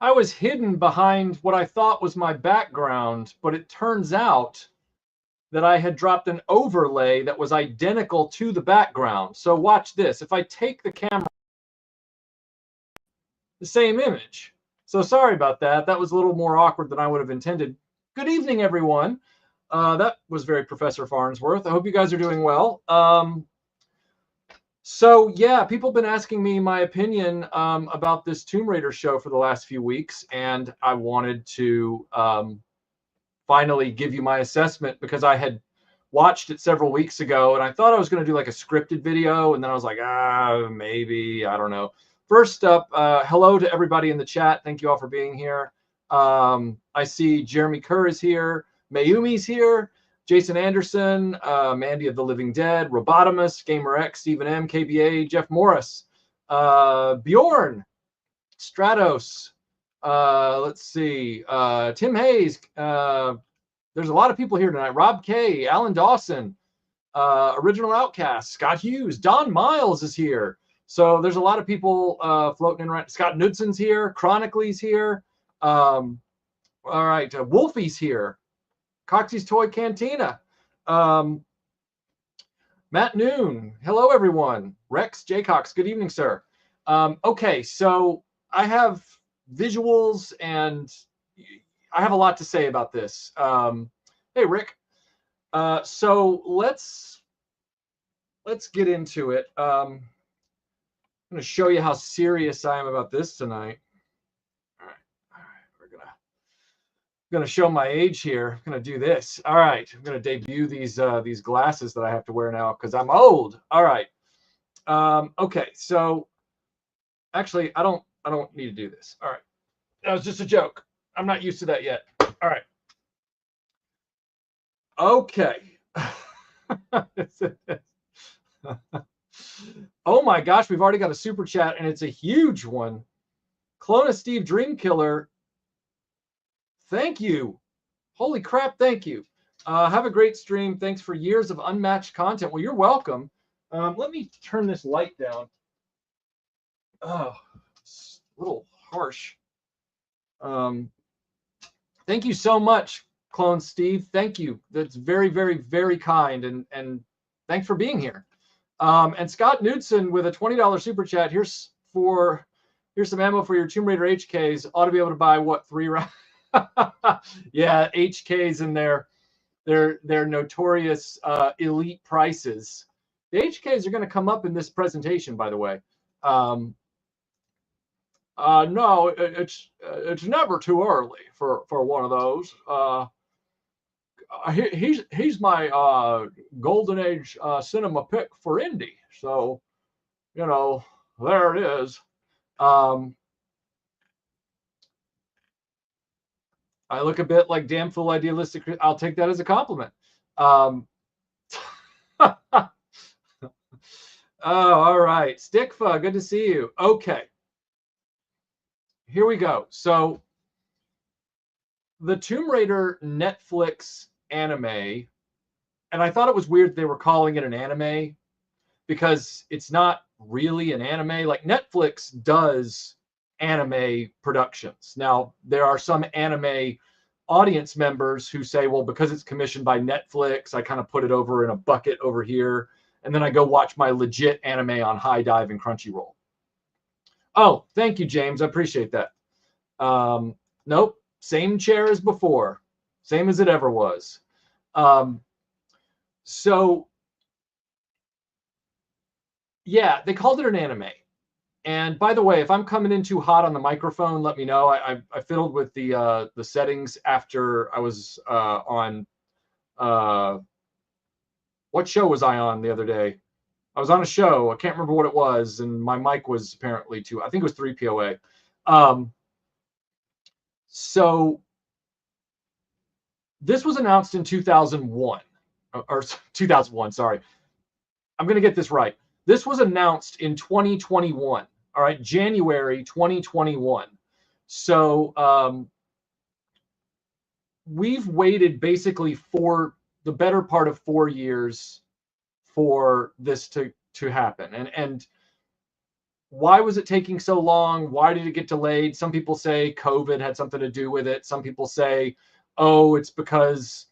I was hidden behind what I thought was my background, but it turns out that I had dropped an overlay that was identical to the background. So watch this. If I take the camera, the same image. So sorry about that. That was a little more awkward than I would have intended. Good evening, everyone. That was very Professor Farnsworth. I hope you guys are doing well. So yeah, people have been asking me my opinion about this Tomb Raider show for the last few weeks, and I wanted to finally give you my assessment because I had watched it several weeks ago, and I thought I was going to do like a scripted video, and then I was like, maybe, I don't know. First up, hello to everybody in the chat. Thank you all for being here. I see Jeremy Kerr is here. Mayumi's here. Jason Anderson, Mandy of the Living Dead, Robotimus, GamerX, Stephen M, KBA, Jeff Morris, Bjorn, Stratos, let's see, Tim Hayes. There's a lot of people here tonight. Rob K, Alan Dawson, Original Outcast, Scott Hughes, Don Miles is here. So there's a lot of people floating in right. Scott Knudson's here. Chronicles here. All right, Wolfie's here. Coxie's Toy Cantina. Matt Noon. Hello, everyone. Rex J. Cox. Good evening, sir. Okay, so I have visuals and I have a lot to say about this. Hey, Rick. So let's get into it. I'm going to show you how serious I am about this tonight. All right. We're going to show my age here. I'm going to do this. All right, I'm going to debut these glasses that I have to wear now because I'm old. All right. Okay, so actually, I don't need to do this. All right, that was just a joke. I'm not used to that yet. All right. Okay. Oh my gosh, we've already got a super chat and it's a huge one. Clone of Steve Dreamkiller. Thank you. Holy crap, thank you. Have a great stream. Thanks for years of unmatched content. Well, you're welcome. Let me turn this light down. Oh, it's a little harsh. Thank you so much, Clone Steve. Thank you. That's very, very, very kind. And thanks for being here. And Scott Knudsen with a $20 super chat. Here's some ammo for your Tomb Raider HKs. Ought to be able to buy what, 3 rounds? Yeah, HKs and their notorious elite prices. The HKs are going to come up in this presentation, by the way. No, it's never too early for one of those. He's my golden age cinema pick for indie. So, you know, there it is. I look a bit like damn fool idealistic. I'll take that as a compliment. Oh, all right. Stickfa, good to see you. Okay. Here we go. So the Tomb Raider Netflix anime, and I thought it was weird they were calling it an anime because it's not really an anime. Like Netflix does anime productions. Now, there are some anime audience members who say, well, because it's commissioned by Netflix, I kind of put it over in a bucket over here, and then I go watch my legit anime on High Dive and Crunchyroll. Oh, thank you, James. I appreciate that. Nope, same chair as before, same as it ever was. So, yeah, they called it an anime. And by the way, if I'm coming in too hot on the microphone, let me know. I fiddled with the settings after I was on. What show was I on the other day? I was on a show. I can't remember what it was, and my mic was apparently too. I think it was 3POA. So this was announced in 2001 or 2001. Sorry, I'm going to get this right. This was announced in 2021. All right, January 2021. So we've waited basically for the better part of 4 years for this to happen. And why was it taking so long? Why did it get delayed? Some people say COVID had something to do with it. Some people say, oh, it's because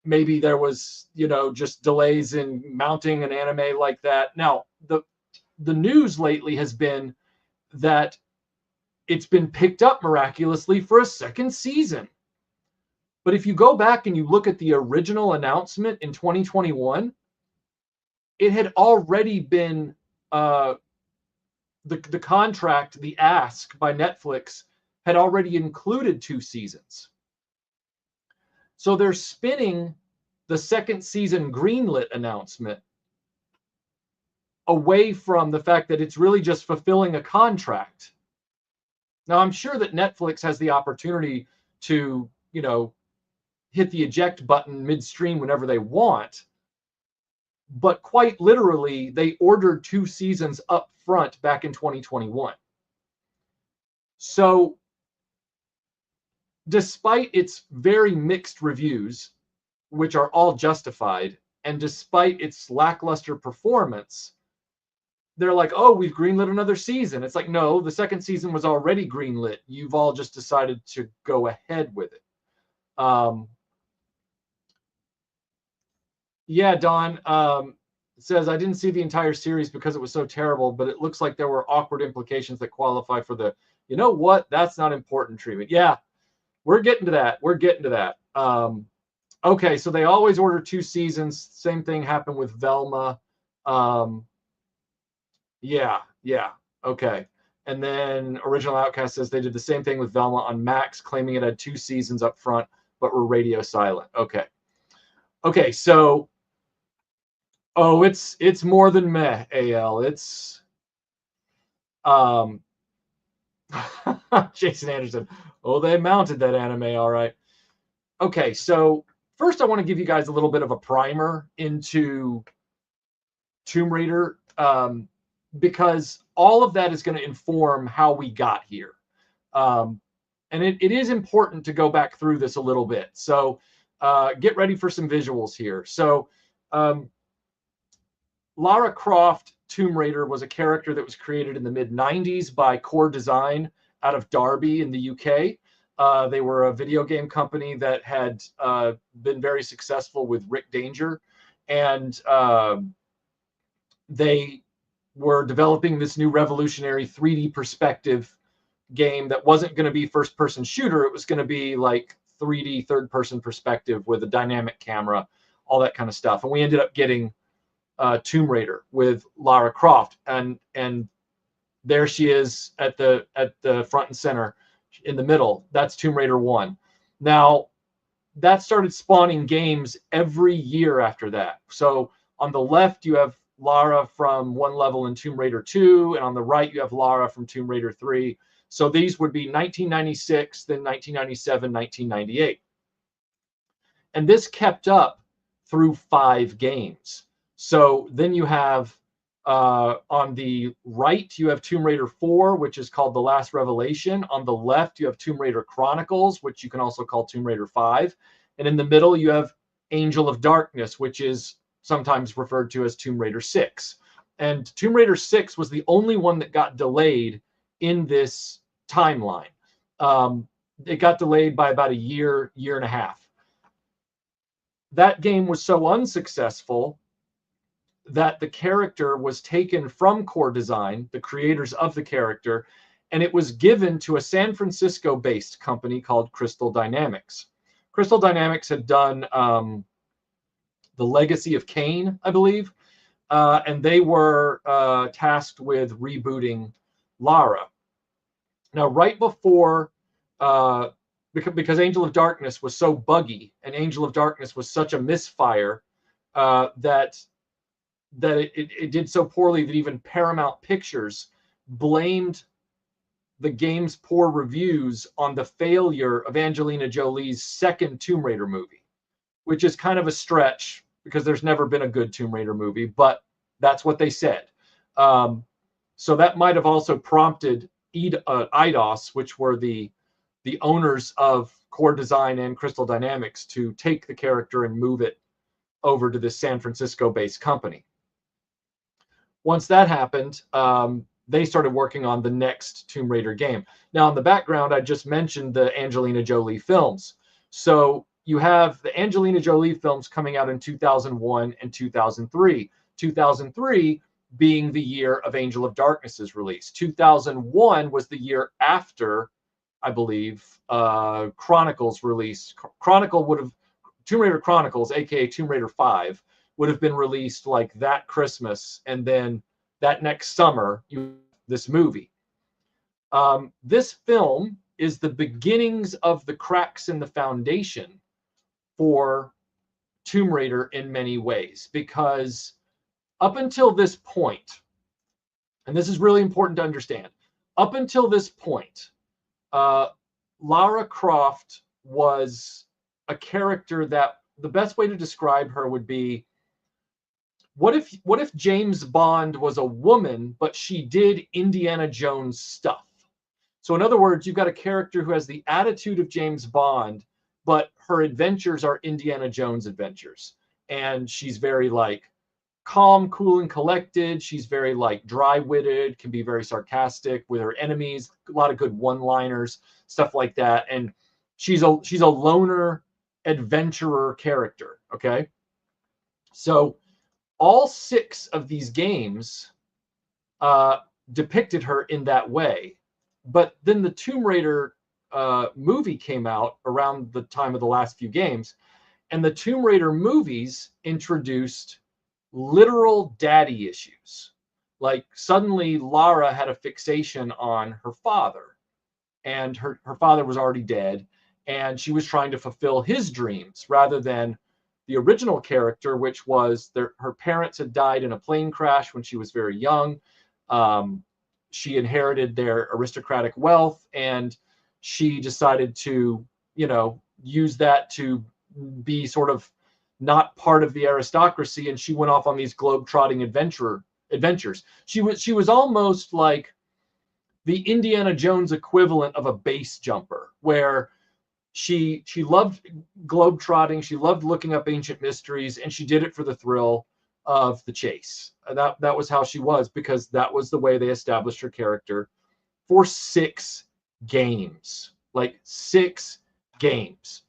maybe there was, just delays in mounting an anime like that. Now, the news lately has been that it's been picked up miraculously for a second season. But if you go back and you look at the original announcement in 2021, it had already been the contract, the ask by Netflix had already included 2 seasons. So they're spinning the second season greenlit announcement away from the fact that it's really just fulfilling a contract. Now, I'm sure that Netflix has the opportunity to, hit the eject button midstream whenever they want. But quite literally, they ordered 2 seasons up front back in 2021. So despite its very mixed reviews, which are all justified, and despite its lackluster performance, they're like, oh, we've greenlit another season. It's like, no, the second season was already greenlit. You've all just decided to go ahead with it. Yeah, Don says, I didn't see the entire series because it was so terrible, but it looks like there were awkward implications that qualify for the, you know what, that's not important treatment. Yeah, we're getting to that. Okay, so they always order 2 seasons. Same thing happened with Velma. Yeah. Okay. And then Original Outcast says they did the same thing with Velma on Max, claiming it had 2 seasons up front, but were radio silent. Okay, so it's more than meh, AL. It's Jason Anderson. Oh, they mounted that anime, all right. Okay, so first I want to give you guys a little bit of a primer into Tomb Raider, because all of that is going to inform how we got here. And it is important to go back through this a little bit. So get ready for some visuals here. So Lara Croft Tomb Raider was a character that was created in the mid-90s by Core Design out of Derby in the UK. They were a video game company that had been very successful with Rick Danger. And they were developing this new revolutionary 3D perspective game that wasn't going to be first-person shooter. It was going to be like 3D third-person perspective with a dynamic camera, all that kind of stuff. And we ended up getting Tomb Raider with Lara Croft, and there she is at the front and center in the middle. That's Tomb Raider 1. Now that started spawning games every year after that. So on the left you have Lara from one level in Tomb Raider 2, and on the right you have Lara from Tomb Raider 3. So these would be 1996, then 1997, 1998. And this kept up through 5 games. So then you have on the right, you have Tomb Raider 4, which is called The Last Revelation. On the left, you have Tomb Raider Chronicles, which you can also call Tomb Raider 5. And in the middle, you have Angel of Darkness, which is sometimes referred to as Tomb Raider 6. And Tomb Raider 6 was the only one that got delayed in this timeline. It got delayed by about a year and a half. That game was so unsuccessful that the character was taken from Core Design, the creators of the character, and it was given to a San Francisco-based company called Crystal Dynamics. Crystal Dynamics had done The Legacy of Kain, I believe, and they were tasked with rebooting Lara. Now, right before, because Angel of Darkness was so buggy, and Angel of Darkness was such a misfire that it did so poorly that even Paramount Pictures blamed the game's poor reviews on the failure of Angelina Jolie's second Tomb Raider movie, which is kind of a stretch because there's never been a good Tomb Raider movie, but that's what they said. So that might have also prompted Eidos, which were the owners of Core Design and Crystal Dynamics, to take the character and move it over to this San Francisco-based company. Once that happened, they started working on the next Tomb Raider game. Now, in the background, I just mentioned the Angelina Jolie films. So you have the Angelina Jolie films coming out in 2001 and 2003. 2003 being the year of Angel of Darkness's release. 2001 was the year after, I believe, Chronicles release. Tomb Raider Chronicles, aka Tomb Raider 5, would have been released like that Christmas, and then that next summer, this movie. This film is the beginnings of the cracks in the foundation for Tomb Raider in many ways, because up until this point, and this is really important to understand, up until this point, Lara Croft was a character that the best way to describe her would be, what if James Bond was a woman, but she did Indiana Jones stuff? So in other words, you've got a character who has the attitude of James Bond, but her adventures are Indiana Jones adventures. And she's very like calm, cool, and collected. She's very like dry-witted, can be very sarcastic with her enemies, a lot of good one-liners, stuff like that. And she's a loner adventurer character, okay? So all 6 of these games depicted her in that way. But then the Tomb Raider movie came out around the time of the last few games, and the Tomb Raider movies introduced literal daddy issues. Like suddenly Lara had a fixation on her father, and her father was already dead, and she was trying to fulfill his dreams rather than the original character, which was her parents had died in a plane crash when she was very young. She inherited their aristocratic wealth, and she decided to, use that to be sort of not part of the aristocracy, and she went off on these globe-trotting adventures. She was almost like the Indiana Jones equivalent of a base jumper, where she loved globe-trotting, she loved looking up ancient mysteries, and she did it for the thrill of the chase. That was how she was, because that was the way they established her character for 6 games. Like 6 games.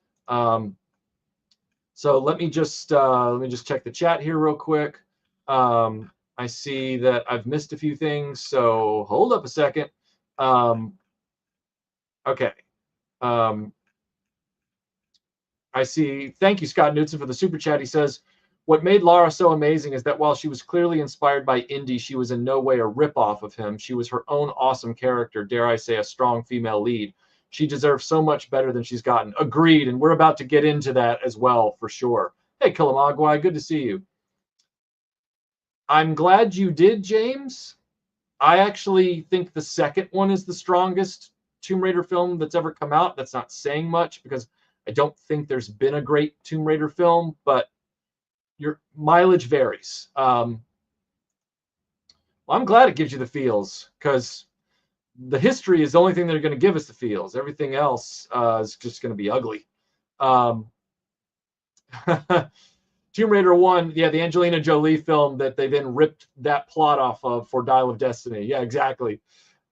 So let me just check the chat here real quick. I see that I've missed a few things, so hold up a second. Okay. I see. Thank you, Scott Knudsen, for the super chat. He says, what made Lara so amazing is that while she was clearly inspired by Indy, she was in no way a ripoff of him. She was her own awesome character, dare I say, a strong female lead. She deserves so much better than she's gotten. Agreed, and we're about to get into that as well, for sure. Hey, Kilamagwai, good to see you. I'm glad you did, James. I actually think the second one is the strongest Tomb Raider film that's ever come out. That's not saying much, because I don't think there's been a great Tomb Raider film, but your mileage varies. Well, I'm glad it gives you the feels, because the history is the only thing that are going to give us the feels. Everything else is just going to be ugly. Tomb Raider 1, yeah, the Angelina Jolie film that they then ripped that plot off of for Dial of Destiny. Yeah, exactly.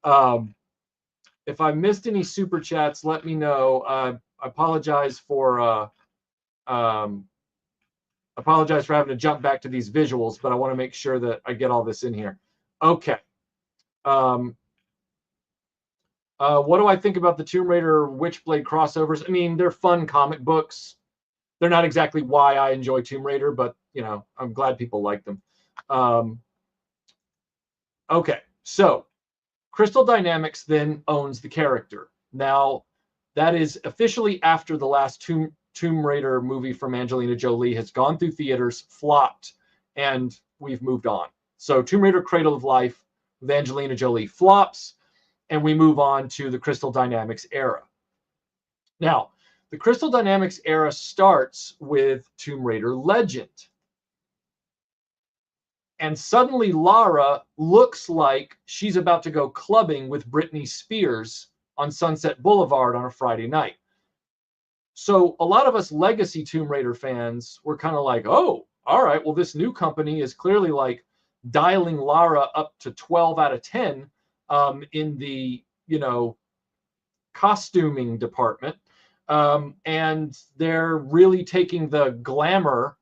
If I missed any super chats, let me know. I apologize for having to jump back to these visuals, but I want to make sure that I get all this in here. Okay. What do I think about the Tomb Raider Witchblade crossovers? I mean, they're fun comic books. They're not exactly why I enjoy Tomb Raider, but, I'm glad people like them. Okay, so Crystal Dynamics then owns the character. Now, that is officially after the last Tomb Raider movie from Angelina Jolie has gone through theaters, flopped, and we've moved on. So Tomb Raider Cradle of Life with Angelina Jolie flops, and we move on to the Crystal Dynamics era. Now, the Crystal Dynamics era starts with Tomb Raider Legend. And suddenly Lara looks like she's about to go clubbing with Britney Spears on Sunset Boulevard on a Friday night. So a lot of us legacy Tomb Raider fans were kind of like, oh, all right, well, this new company is clearly like dialing Lara up to 12 out of 10 in the, costuming department. And they're really taking the glamour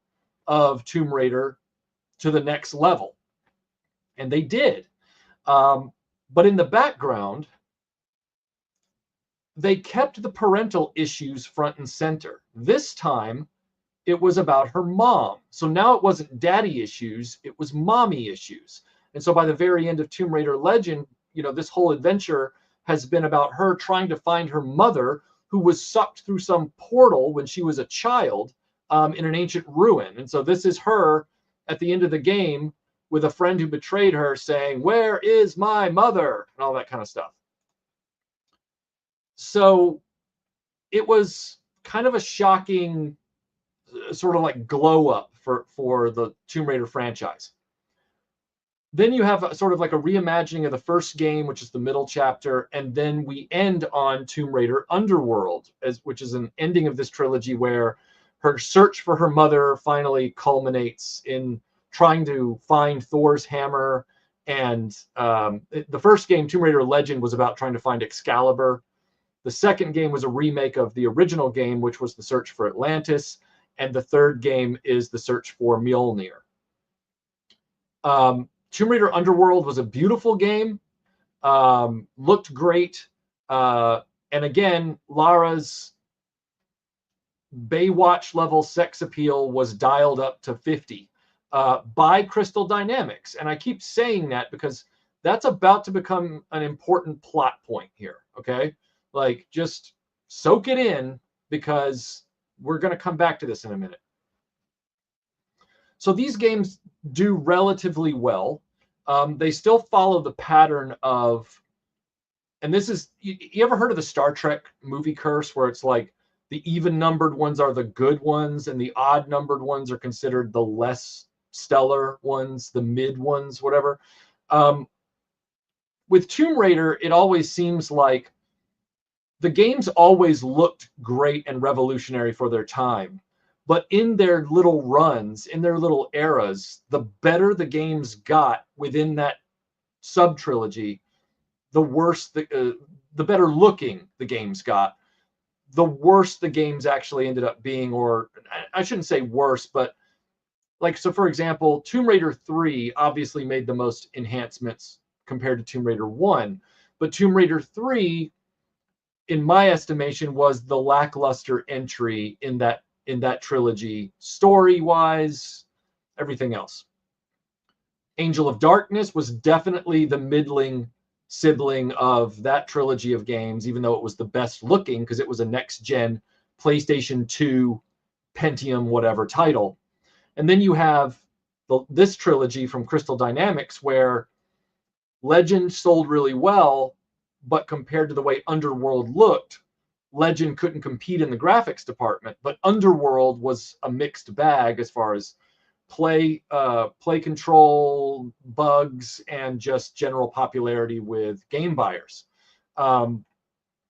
of Tomb Raider to the next level. And they did. But in the background, they kept the parental issues front and center. This time, it was about her mom. So now it wasn't daddy issues, it was mommy issues. And so by the very end of Tomb Raider Legend, this whole adventure has been about her trying to find her mother, who was sucked through some portal when she was a child in an ancient ruin. And so this is her at the end of the game with a friend who betrayed her saying, "Where is my mother?" and all that kind of stuff. So it was kind of a shocking sort of like glow up for the Tomb Raider franchise. Then you have sort of like a reimagining of the first game, which is the middle chapter, and then we end on Tomb Raider Underworld, which is an ending of this trilogy where her search for her mother finally culminates in trying to find Thor's hammer. And the first game, Tomb Raider Legend, was about trying to find Excalibur. The second game was a remake of the original game, which was the search for Atlantis. And the third game is the search for Mjolnir. Tomb Raider Underworld was a beautiful game, looked great. And again, Lara's Baywatch level sex appeal was dialed up to 50 by Crystal Dynamics. And I keep saying that because that's about to become an important plot point here, okay? Like, just soak it in, because we're going to come back to this in a minute. So these games do relatively well. They still follow the pattern of, and this is, you ever heard of the Star Trek movie curse, where it's like the even-numbered ones are the good ones and the odd-numbered ones are considered the less stellar ones, the mid ones, whatever. With Tomb Raider, it always seems like the games always looked great and revolutionary for their time. But in their little runs, in their little eras, the better the games got within that sub-trilogy, the worse, the better looking the games got, the worse the games actually ended up being. Or I shouldn't say worse, but like, so for example, Tomb Raider 3 obviously made the most enhancements compared to Tomb Raider 1. But Tomb Raider 3, in my estimation, was the lackluster entry in that trilogy, story-wise, everything else. Angel of Darkness was definitely the middling sibling of that trilogy of games, even though it was the best looking because it was a next-gen PlayStation 2 Pentium whatever title. And then you have this trilogy from Crystal Dynamics, where Legend sold really well, but compared to the way Underworld looked, Legend couldn't compete in the graphics department. But Underworld was a mixed bag as far as play control, bugs, and just general popularity with game buyers. And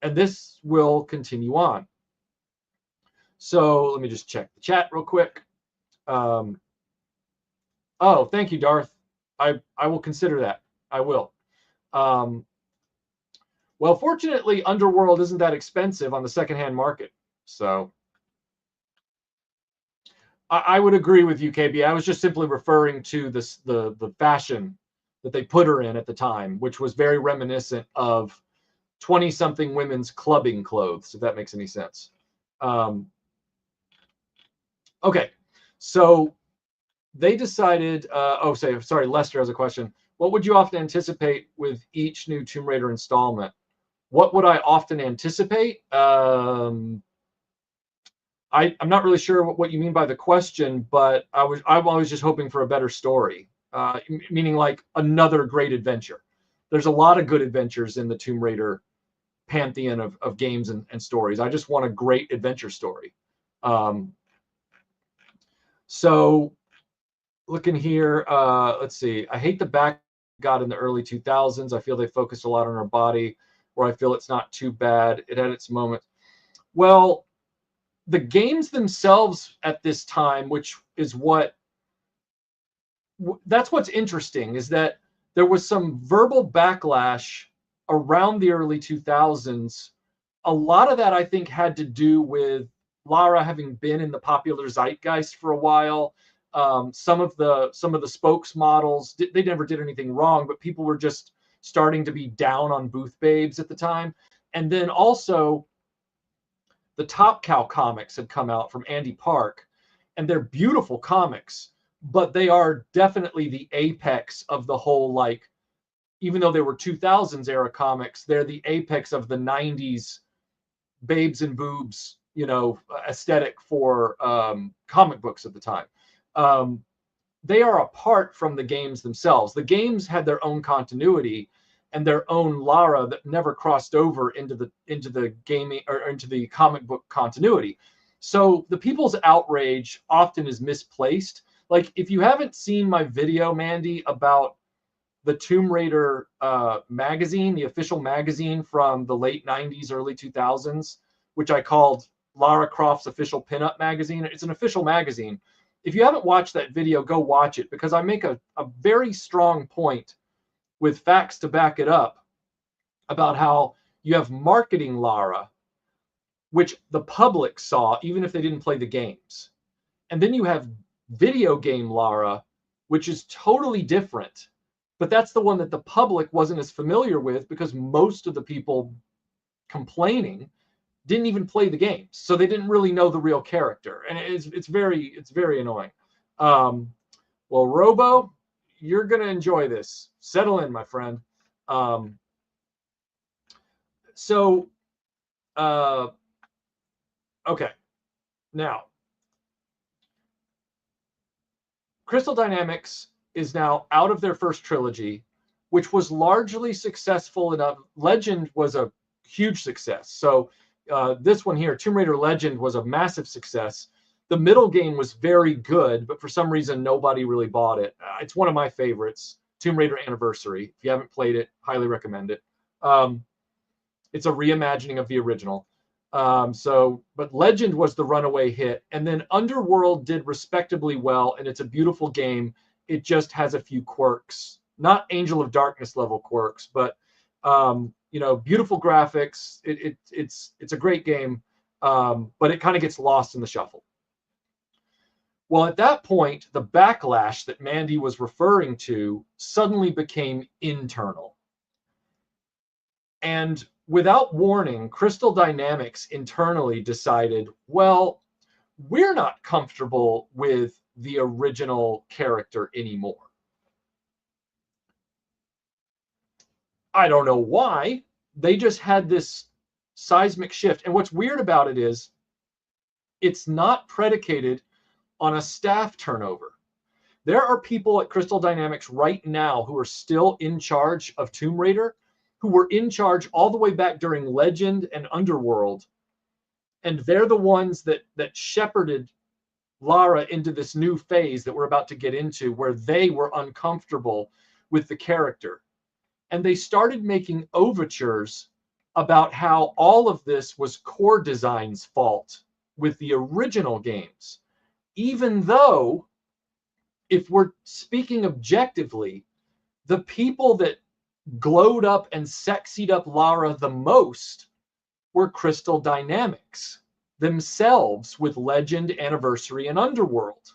this will continue on. So let me just check the chat real quick. Oh, thank you, Darth. I will consider that. I will. Well, fortunately, Underworld isn't that expensive on the secondhand market. So I would agree with you, KB. I was just simply referring to this, the fashion that they put her in at the time, which was very reminiscent of 20-something women's clubbing clothes, if that makes any sense. Okay, so they decided, sorry, Lester has a question. What would you often anticipate with each new Tomb Raider installment? What would I often anticipate? I'm not really sure what you mean by the question, but I'm always just hoping for a better story, meaning like another great adventure. There's a lot of good adventures in the Tomb Raider pantheon of games and stories. I just want a great adventure story. So looking here, let's see. I hate the back got in the early 2000s. I feel they focused a lot on her body, where I feel it's not too bad. It had its moments. Well, the games themselves at this time, which is that's what's interesting, is that there was some verbal backlash around the early 2000s, a lot of that I think had to do with Lara having been in the popular zeitgeist for a while. Some of the spokesmodels, they never did anything wrong, but people were just starting to be down on booth babes at the time. And then also the Top Cow comics had come out from Andy Park, and they're beautiful comics, but they are definitely the apex of the whole, like, even though they were 2000s era comics, they're the apex of the 90s babes and boobs, aesthetic for comic books at the time. They are apart from the games themselves. The games had their own continuity and their own Lara that never crossed over into the gaming or into the comic book continuity. So the people's outrage often is misplaced. Like, if you haven't seen my video, Mandy, about the Tomb Raider magazine, the official magazine from the late 90s, early 2000s, which I called Lara Croft's Official Pinup Magazine. It's an official magazine. If you haven't watched that video, go watch it, because I make a very strong point with facts to back it up about how you have marketing Lara, which the public saw even if they didn't play the games. And then you have video game Lara, which is totally different. But that's the one that the public wasn't as familiar with, because most of the people complaining didn't even play the games, so they didn't really know the real character, and it's very annoying. Well, Robo, you're gonna enjoy this. Settle in, my friend. Okay, now Crystal Dynamics is now out of their first trilogy, which was largely successful enough. Legend was a huge success. So this one here, Tomb Raider Legend, was a massive success. The middle game was very good, but for some reason, nobody really bought it. It's one of my favorites, Tomb Raider Anniversary. If you haven't played it, highly recommend it. It's a reimagining of the original. But Legend was the runaway hit. And then Underworld did respectably well, and it's a beautiful game. It just has a few quirks, not Angel of Darkness level quirks, but beautiful graphics. It's a great game, but it kind of gets lost in the shuffle. Well, at that point, the backlash that Mandy was referring to suddenly became internal. And without warning, Crystal Dynamics internally decided, well, we're not comfortable with the original character anymore. I don't know why. They just had this seismic shift. And what's weird about it is it's not predicated on a staff turnover. There are people at Crystal Dynamics right now who are still in charge of Tomb Raider, who were in charge all the way back during Legend and Underworld. And they're the ones that shepherded Lara into this new phase that we're about to get into, where they were uncomfortable with the character. And they started making overtures about how all of this was Core Design's fault with the original games. Even though, if we're speaking objectively, the people that glowed up and sexied up Lara the most were Crystal Dynamics themselves with Legend, Anniversary, and Underworld.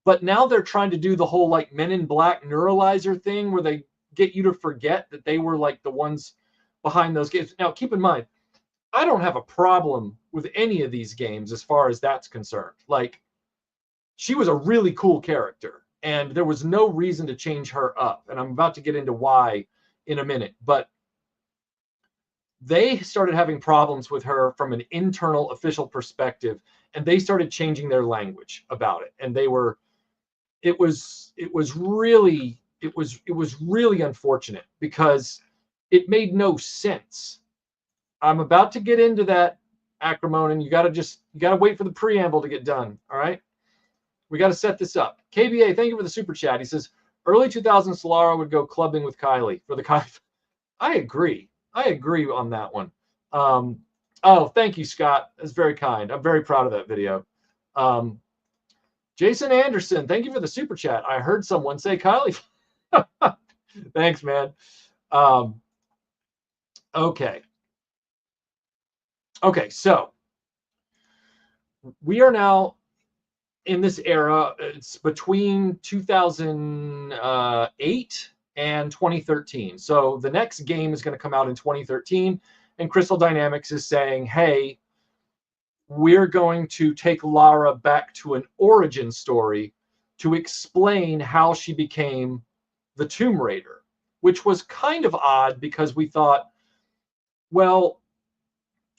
But now they're trying to do the whole like Men in Black neuralizer thing, where they get you to forget that they were like the ones behind those games. Now, keep in mind, I don't have a problem with any of these games as far as that's concerned. Like, she was a really cool character, and there was no reason to change her up. And I'm about to get into why in a minute. But they started having problems with her from an internal official perspective, and they started changing their language about it. And it was really unfortunate, because it made no sense. I'm about to get into that, Acrimon, you gotta wait for the preamble to get done. All right, we got to set this up. KBA, thank you for the super chat. He says early 2000s Lara would go clubbing with Kylie for the Kylie. I agree on that one. Oh, thank you, Scott. That's very kind. I'm very proud of that video. Jason Anderson, thank you for the super chat. I heard someone say Kylie. Thanks, man. Okay. Okay, so we are now in this era. It's between 2008 and 2013. So the next game is going to come out in 2013, and Crystal Dynamics is saying, hey, we're going to take Lara back to an origin story to explain how she became the Tomb Raider, which was kind of odd because we thought, well,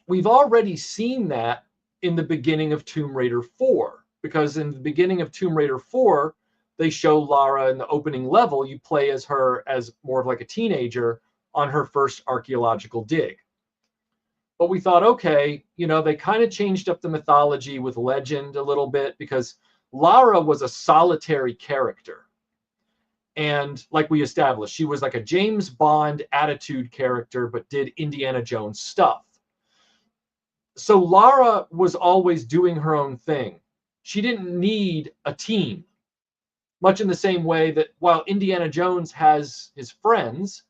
we've already seen that in the beginning of Tomb Raider 4, because in the beginning of Tomb Raider 4, they show Lara in the opening level. You play as her as more of like a teenager on her first archaeological dig. But we thought, okay, they kind of changed up the mythology with legend a little bit, because Lara was a solitary character. And like we established, she was like a James Bond attitude character, but did Indiana Jones stuff. So Lara was always doing her own thing. She didn't need a team, much in the same way that while Indiana Jones has his friends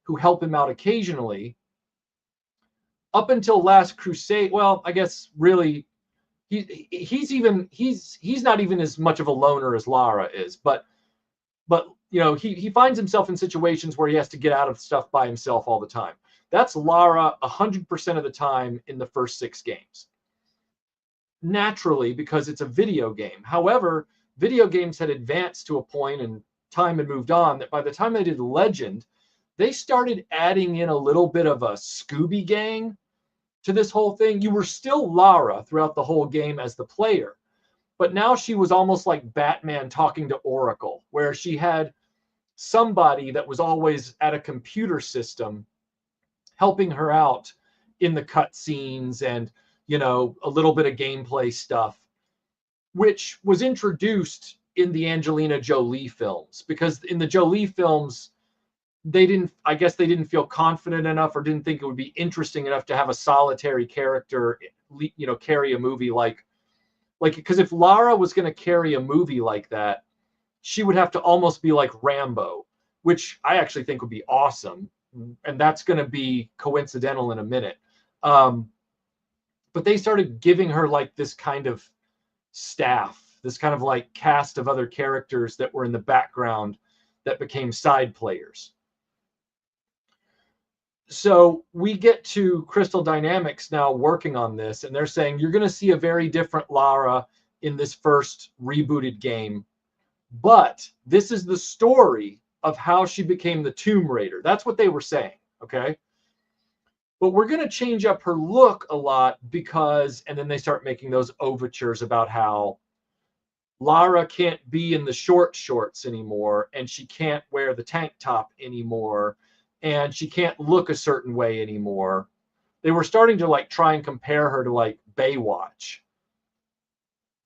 who help him out occasionally, up until Last Crusade, well, I guess really he's not even as much of a loner as Lara is, but he finds himself in situations where he has to get out of stuff by himself all the time. That's Lara 100% of the time in the first 6 games. Naturally, because it's a video game. However, video games had advanced to a point and time had moved on that by the time they did Legend, they started adding in a little bit of a Scooby Gang to this whole thing. You were still Lara throughout the whole game as the player, but now she was almost like Batman talking to Oracle, where she had somebody that was always at a computer system helping her out in the cutscenes and a little bit of gameplay stuff, which was introduced in the Angelina Jolie films, because in the Jolie films they didn't feel confident enough or didn't think it would be interesting enough to have a solitary character carry a movie like because if Lara was going to carry a movie like that, she would have to almost be like Rambo, which I actually think would be awesome. And that's going to be coincidental in a minute. But they started giving her like this kind of staff, this kind of like cast of other characters that were in the background that became side players. So we get to Crystal Dynamics now working on this, and they're saying you're going to see a very different Lara in this first rebooted game. But this is the story of how she became the Tomb Raider. That's what they were saying, okay? But we're going to change up her look a lot because, and then they start making those overtures about how Lara can't be in the short shorts anymore, and she can't wear the tank top anymore, and she can't look a certain way anymore. They were starting to like try and compare her to like Baywatch,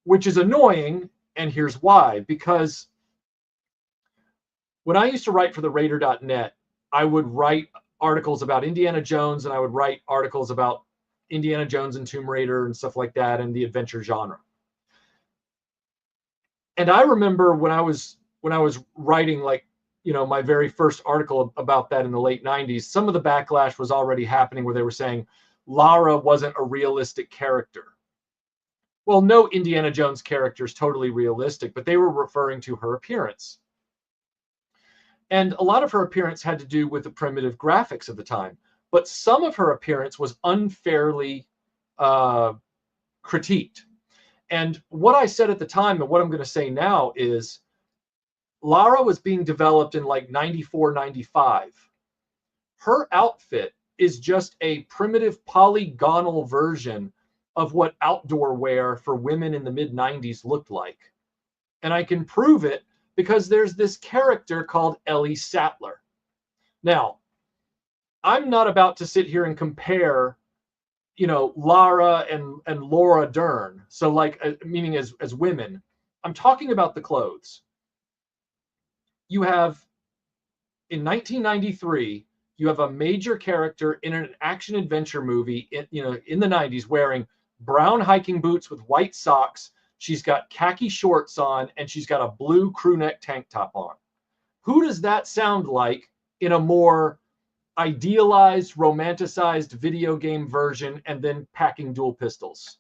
which is annoying. And here's why. Because when I used to write for the Raider.net, I would write articles about Indiana Jones, and I would write articles about Indiana Jones and Tomb Raider and stuff like that, and the adventure genre. And I remember when I was writing my very first article about that in the late 90s, some of the backlash was already happening where they were saying Lara wasn't a realistic character. Well, no Indiana Jones character is totally realistic, but they were referring to her appearance. And a lot of her appearance had to do with the primitive graphics of the time. But some of her appearance was unfairly critiqued. And what I said at the time and what I'm going to say now is Lara was being developed in like 94, 95. Her outfit is just a primitive polygonal version of what outdoor wear for women in the mid-90s looked like. And I can prove it because there's this character called Ellie Sattler. Now, I'm not about to sit here and compare, Lara and Laura Dern. So like, meaning as women, I'm talking about the clothes. You have, in 1993, you have a major character in an action adventure movie in the 90s wearing brown hiking boots with white socks. She's got khaki shorts on, and she's got a blue crew neck tank top on. Who does that sound like in a more idealized, romanticized video game version and then packing dual pistols.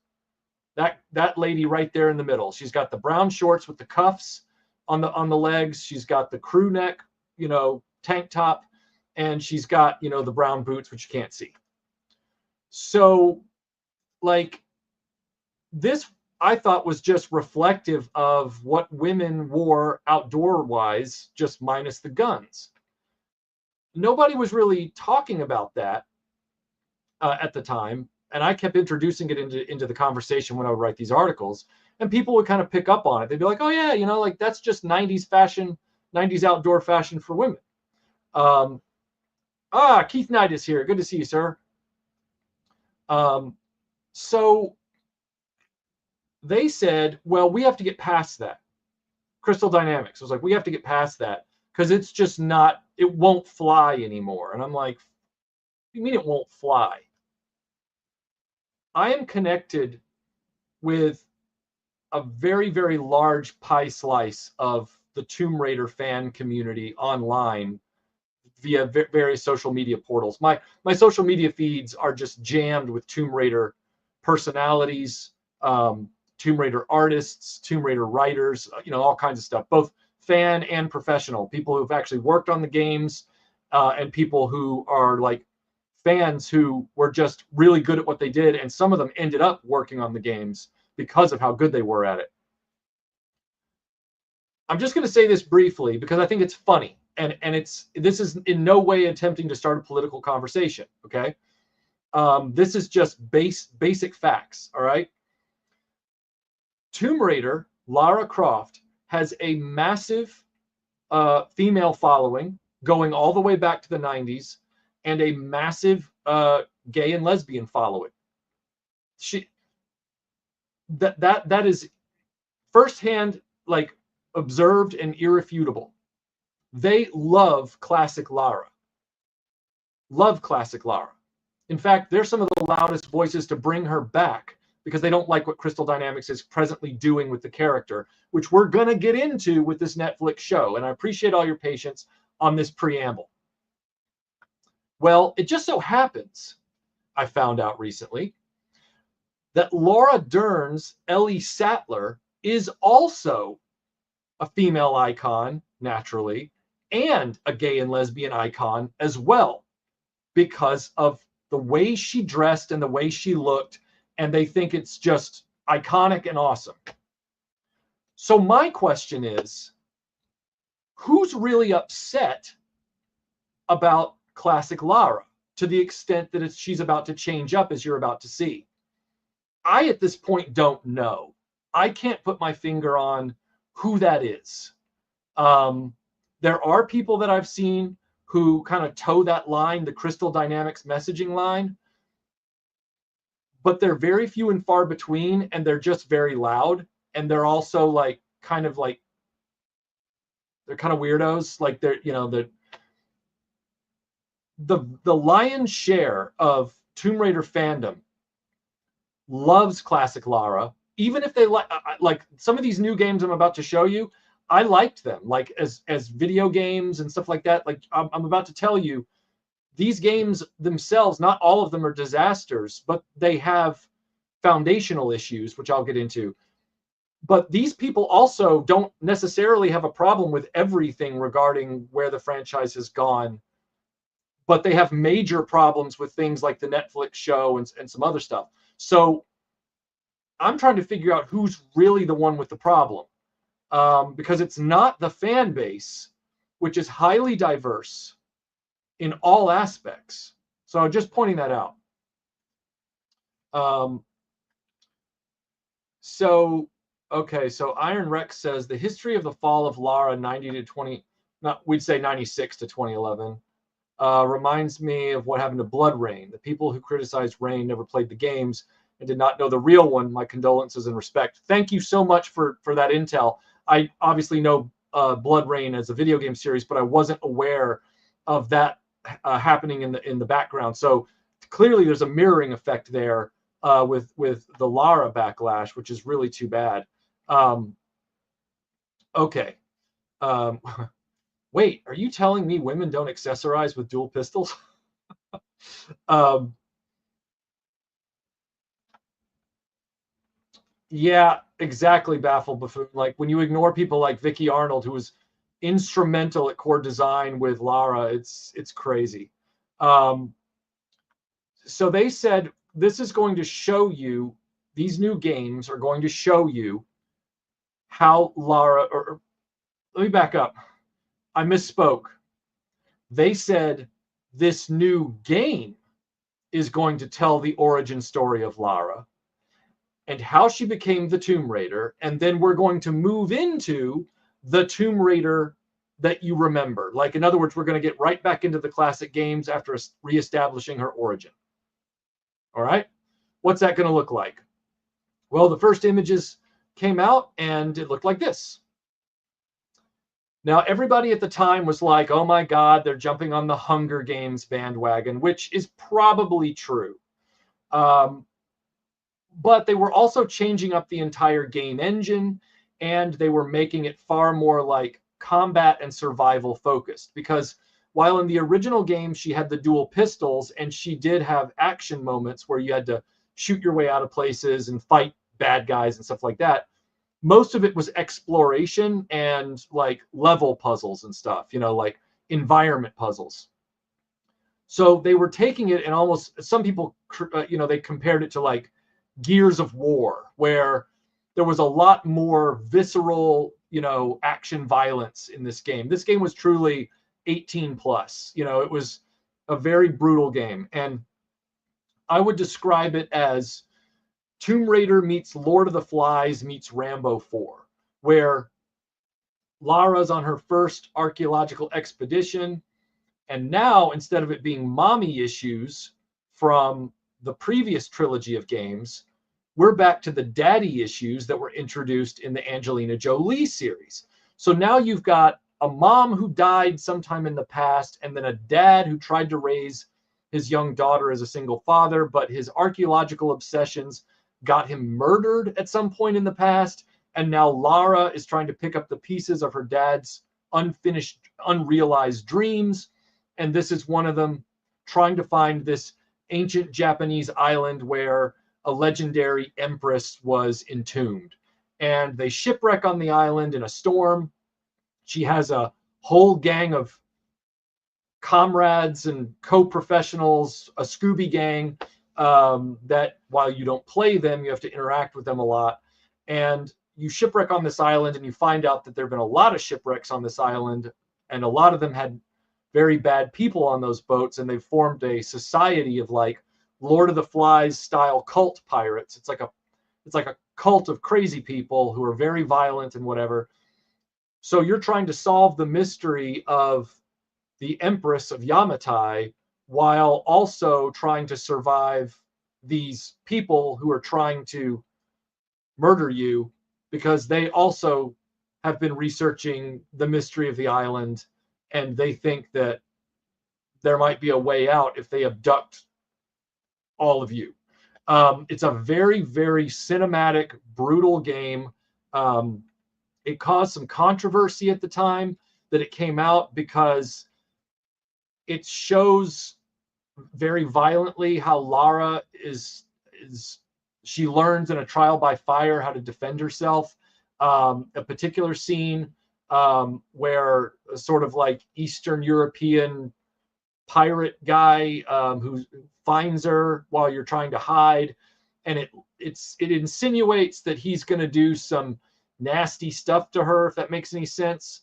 That lady right there in the middle. She's got the brown shorts with the cuffs on the legs. She's got the crew neck, tank top, and she's got, the brown boots, which you can't see. So, like, this I thought was just reflective of what women wore outdoor wise, just minus the guns. Nobody was really talking about that at the time. And I kept introducing it into the conversation when I would write these articles, and people would kind of pick up on it. They'd be like, oh yeah, like that's just 90s fashion, 90s outdoor fashion for women. Keith Knight is here. Good to see you, sir. So they said, well, we have to get past that. Crystal Dynamics was like, we have to get past that because it's just not, it won't fly anymore. And I'm like, what do you mean it won't fly? I am connected with a very, very large pie slice of the Tomb Raider fan community online via various social media portals. My social media feeds are just jammed with Tomb Raider personalities, Tomb Raider artists, Tomb Raider writers, all kinds of stuff, both fan and professional, people who've actually worked on the games, and people who are like fans who were just really good at what they did, and some of them ended up working on the games because of how good they were at it. I'm just going to say this briefly because I think it's funny, and this is in no way attempting to start a political conversation, okay? This is just basic facts, all right? Tomb Raider, Lara Croft, has a massive female following going all the way back to the 90s, and a massive gay and lesbian following. That is firsthand, like, observed and irrefutable. They love classic Lara. Love classic Lara. In fact, they're some of the loudest voices to bring her back because they don't like what Crystal Dynamics is presently doing with the character, which we're going to get into with this Netflix show. And I appreciate all your patience on this preamble. Well, it just so happens, I found out recently, that Laura Dern's Ellie Sattler is also a female icon, naturally, and a gay and lesbian icon as well, because of the way she dressed and the way she looked, and they think it's just iconic and awesome. So my question is, who's really upset about classic Lara to the extent that she's about to change up, as you're about to see? I, at this point, don't know. I can't put my finger on who that is. There are people that I've seen who kind of toe that line, the Crystal Dynamics messaging line, but they're very few and far between, and they're just very loud, and they're also like kind of they're kind of weirdos. Like, they're, the lion's share of Tomb Raider fandom loves classic Lara, even if they like some of these new games I'm about to show you. I liked them, like, as video games and stuff like that. Like, I'm about to tell you, these games themselves, not all of them are disasters, but they have foundational issues, which I'll get into. But these people also don't necessarily have a problem with everything regarding where the franchise has gone, but they have major problems with things like the Netflix show and some other stuff. So I'm trying to figure out who's really the one with the problem, because it's not the fan base, which is highly diverse in all aspects. So just pointing that out. So Iron Rex says the history of the fall of Lara 90 to 20, we'd say 96 to 2011, reminds me of what happened to Blood Rain. The people who criticized Rain never played the games and did not know the real one. My condolences and respect. Thank you so much for that intel. I obviously know Blood Rain as a video game series, but I wasn't aware of that happening in the background. So clearly there's a mirroring effect there with the Lara backlash, which is really too bad. Okay. Wait, are you telling me women don't accessorize with dual pistols? um, yeah, exactly. Baffled buffoon. Like when you ignore people like Vicky Arnold, who was instrumental at core design with Lara, it's crazy. Um, so they said this is going to show you, these new games are going to show you how Lara, or let me back up. I misspoke. They said this new game is going to tell the origin story of Lara and how she became the Tomb Raider. And then we're going to move into the Tomb Raider that you remember. Like, in other words, we're going to get right back into the classic games after reestablishing her origin. All right. What's that going to look like? Well, the first images came out and it looked like this. Now, everybody at the time was like, oh my God, they're jumping on the Hunger Games bandwagon, which is probably true. But they were also changing up the entire game engine, and they were making it far more like combat and survival focused. Because while in the original game, she had the dual pistols, and she did have action moments where you had to shoot your way out of places and fight bad guys and stuff like that, most of it was exploration and like level puzzles and stuff, like environment puzzles. So they were taking it and almost, some people, they compared it to like Gears of War, where there was a lot more visceral, action violence in this game. This game was truly 18 plus. It was a very brutal game. And I would describe it as Tomb Raider meets Lord of the Flies meets Rambo 4, where Lara's on her first archaeological expedition. And now, instead of it being mommy issues from the previous trilogy of games, we're back to the daddy issues that were introduced in the Angelina Jolie series. So now you've got a mom who died sometime in the past, and then a dad who tried to raise his young daughter as a single father, but his archaeological obsessions got him murdered at some point in the past. And now Lara is trying to pick up the pieces of her dad's unfinished, unrealized dreams. And this is one of them, trying to find this ancient Japanese island where a legendary empress was entombed. And they shipwreck on the island in a storm. She has a whole gang of comrades and co-professionals, a Scooby gang, that while you don't play them, you have to interact with them a lot. And you shipwreck on this island, and you find out that there have been a lot of shipwrecks on this island, and a lot of them had very bad people on those boats, and they've formed a society of like Lord of the Flies style cult pirates. It's like a cult of crazy people who are very violent and whatever. So you're trying to solve the mystery of the Empress of Yamatai while also trying to survive these people who are trying to murder you, because they also have been researching the mystery of the island, and they think that there might be a way out if they abduct all of you. It's a very, very cinematic, brutal game. It caused some controversy at the time that it came out because it shows very violently how Lara is she learns in a trial by fire how to defend herself. A particular scene where a sort of like Eastern European pirate guy who finds her while you're trying to hide, and it insinuates that he's going to do some nasty stuff to her, if that makes any sense.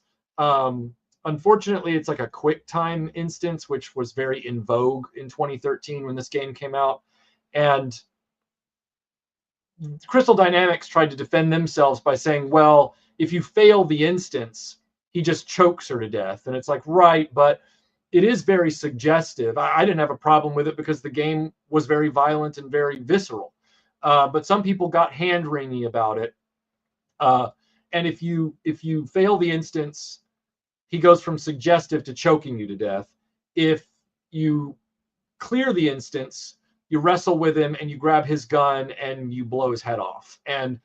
Unfortunately, it's like a quick time instance, which was very in vogue in 2013 when this game came out. And Crystal Dynamics tried to defend themselves by saying, well, if you fail the instance, he just chokes her to death. And it's like, right, but it is very suggestive. I didn't have a problem with it because the game was very violent and very visceral. But some people got hand-wringy about it. And if you fail the instance, he goes from suggestive to choking you to death. If you clear the instance, you wrestle with him and you grab his gun and you blow his head off. And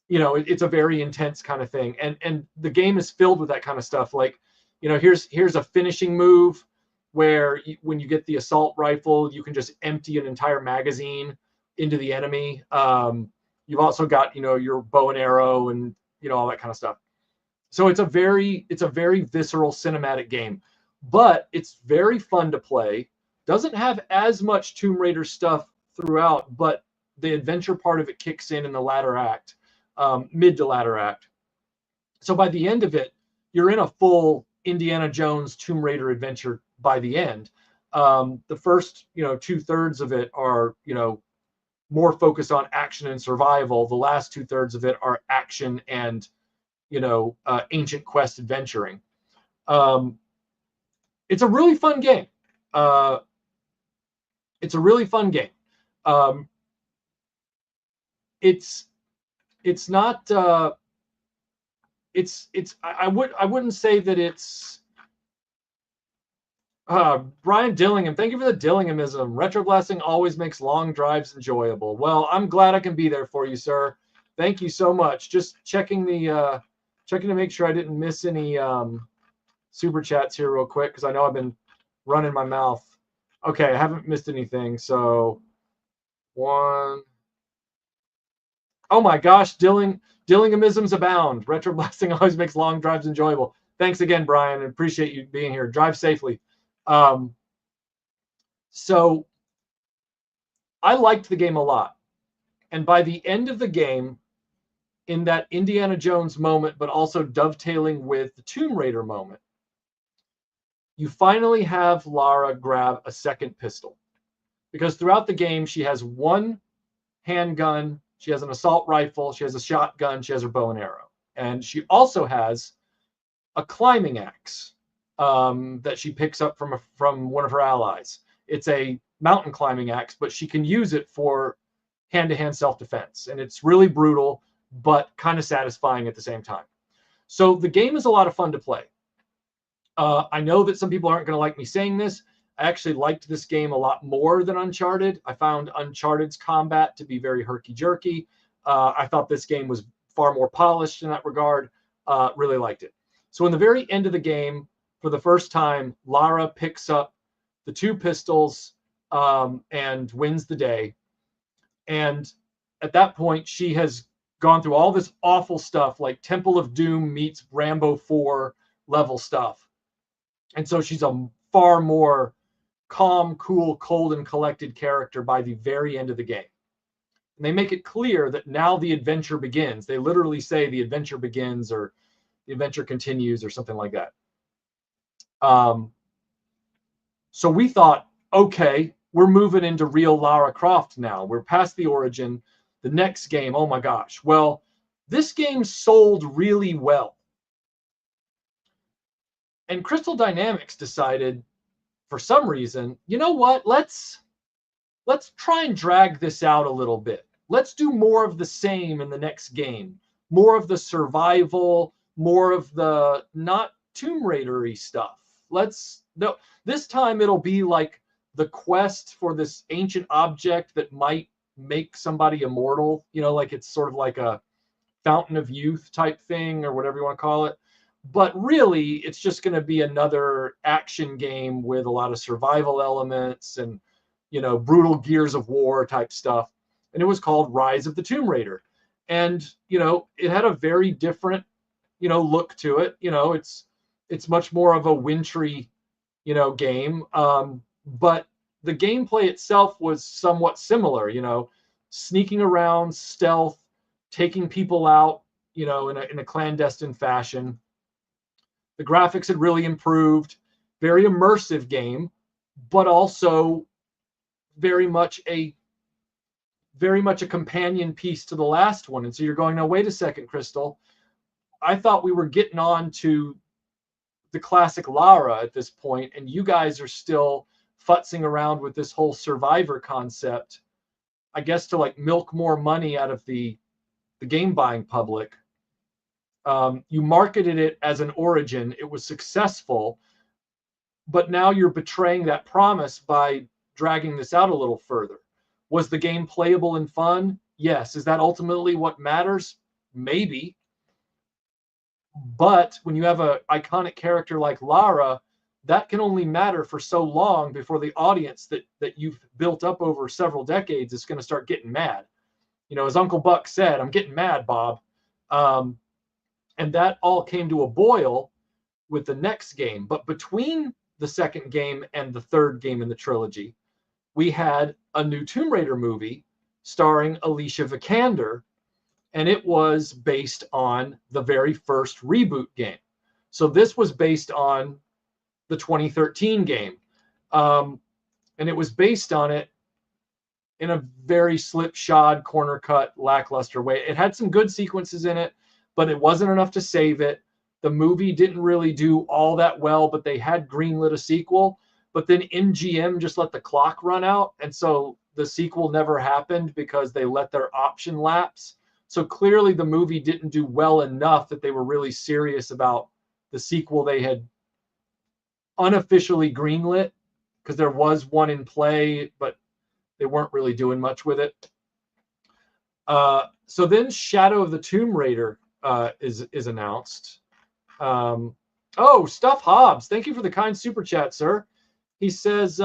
it's a very intense kind of thing. And the game is filled with that kind of stuff. Like, here's a finishing move. where when you get the assault rifle, you can just empty an entire magazine into the enemy. You've also got, your bow and arrow and, all that kind of stuff. So it's a very visceral cinematic game, but it's very fun to play. Doesn't have as much Tomb Raider stuff throughout, but the adventure part of it kicks in the latter act, mid to latter act. So by the end of it, you're in a full Indiana Jones Tomb Raider adventure by the end. The first, 2/3 of it are, more focused on action and survival. The last 2/3 of it are action and, ancient quest adventuring. It's a really fun game. It's a really fun game. It's not. I wouldn't say that it's. Brian Dillingham, thank you for the Dillinghamism. Retroblasting always makes long drives enjoyable. Well, I'm glad I can be there for you, sir. Thank you so much. Just checking to make sure I didn't miss any super chats here real quick, because I know I've been running my mouth. Okay, I haven't missed anything. So one. Oh my gosh, Dillinghamisms abound. Retroblasting always makes long drives enjoyable. Thanks again, Brian. I appreciate you being here. Drive safely. So I liked the game a lot. And by the end of the game, in that Indiana Jones moment, but also dovetailing with the Tomb Raider moment, you finally have Lara grab a second pistol. Because throughout the game, she has one handgun, she has an assault rifle, she has a shotgun, she has her bow and arrow. And she also has a climbing axe that she picks up from one of her allies. It's a mountain climbing axe, but she can use it for hand-to-hand self-defense. And it's really brutal, but kind of satisfying at the same time. So the game is a lot of fun to play. I know that some people aren't going to like me saying this. I actually liked this game a lot more than Uncharted. I found Uncharted's combat to be very herky-jerky. I thought this game was far more polished in that regard. Really liked it. So in the very end of the game, for the first time, Lara picks up the two pistols and wins the day. And at that point, she has gone through all this awful stuff, like Temple of Doom meets Rambo 4 level stuff. And so she's a far more calm, cool, cold, and collected character by the very end of the game. And they make it clear that now the adventure begins. They literally say the adventure begins, or the adventure continues, or something like that. So we thought, okay, we're moving into real Lara Croft now. We're past the origin. The next game, oh my gosh. Well, this game sold really well. And Crystal Dynamics decided, for some reason, you know what? Let's try and drag this out a little bit. Let's do more of the same in the next game. More of the survival, more of the not Tomb Raider-y stuff. No, this time it'll be like the quest for this ancient object that might make somebody immortal. Like it's sort of like a fountain of youth type thing, or whatever you want to call it. But really, it's just going to be another action game with a lot of survival elements and, brutal Gears of War type stuff. And it was called Rise of the Tomb Raider. And, it had a very different, look to it. It's much more of a wintry, game. But the gameplay itself was somewhat similar, sneaking around, stealth, taking people out, in a clandestine fashion. The graphics had really improved. Very immersive game, but also very much a companion piece to the last one. And so you're going, now wait a second, Crystal. I thought we were getting on to the classic Lara at this point, and you guys are still futzing around with this whole survivor concept, I guess, to like milk more money out of the game buying public. You marketed it as an origin. It was successful, but now you're betraying that promise by dragging this out a little further. Was the game playable and fun? Yes. Is that ultimately what matters? Maybe. But when you have an iconic character like Lara, that can only matter for so long before the audience that you've built up over several decades is going to start getting mad. As Uncle Buck said, I'm getting mad, Bob. And that all came to a boil with the next game. But between the second game and the third game in the trilogy, we had a new Tomb Raider movie starring Alicia Vikander, and it was based on the very first reboot game. So this was based on the 2013 game. And it was based on it in a very slipshod, corner cut, lackluster way. It had some good sequences in it, but it wasn't enough to save it. The movie didn't really do all that well, but they had greenlit a sequel. But then MGM just let the clock run out. And so the sequel never happened because they let their option lapse. So clearly the movie didn't do well enough that they were really serious about the sequel they had unofficially greenlit, because there was one in play, but they weren't really doing much with it. So then Shadow of the Tomb Raider is announced. Stuff Hobbs, thank you for the kind super chat, sir. He says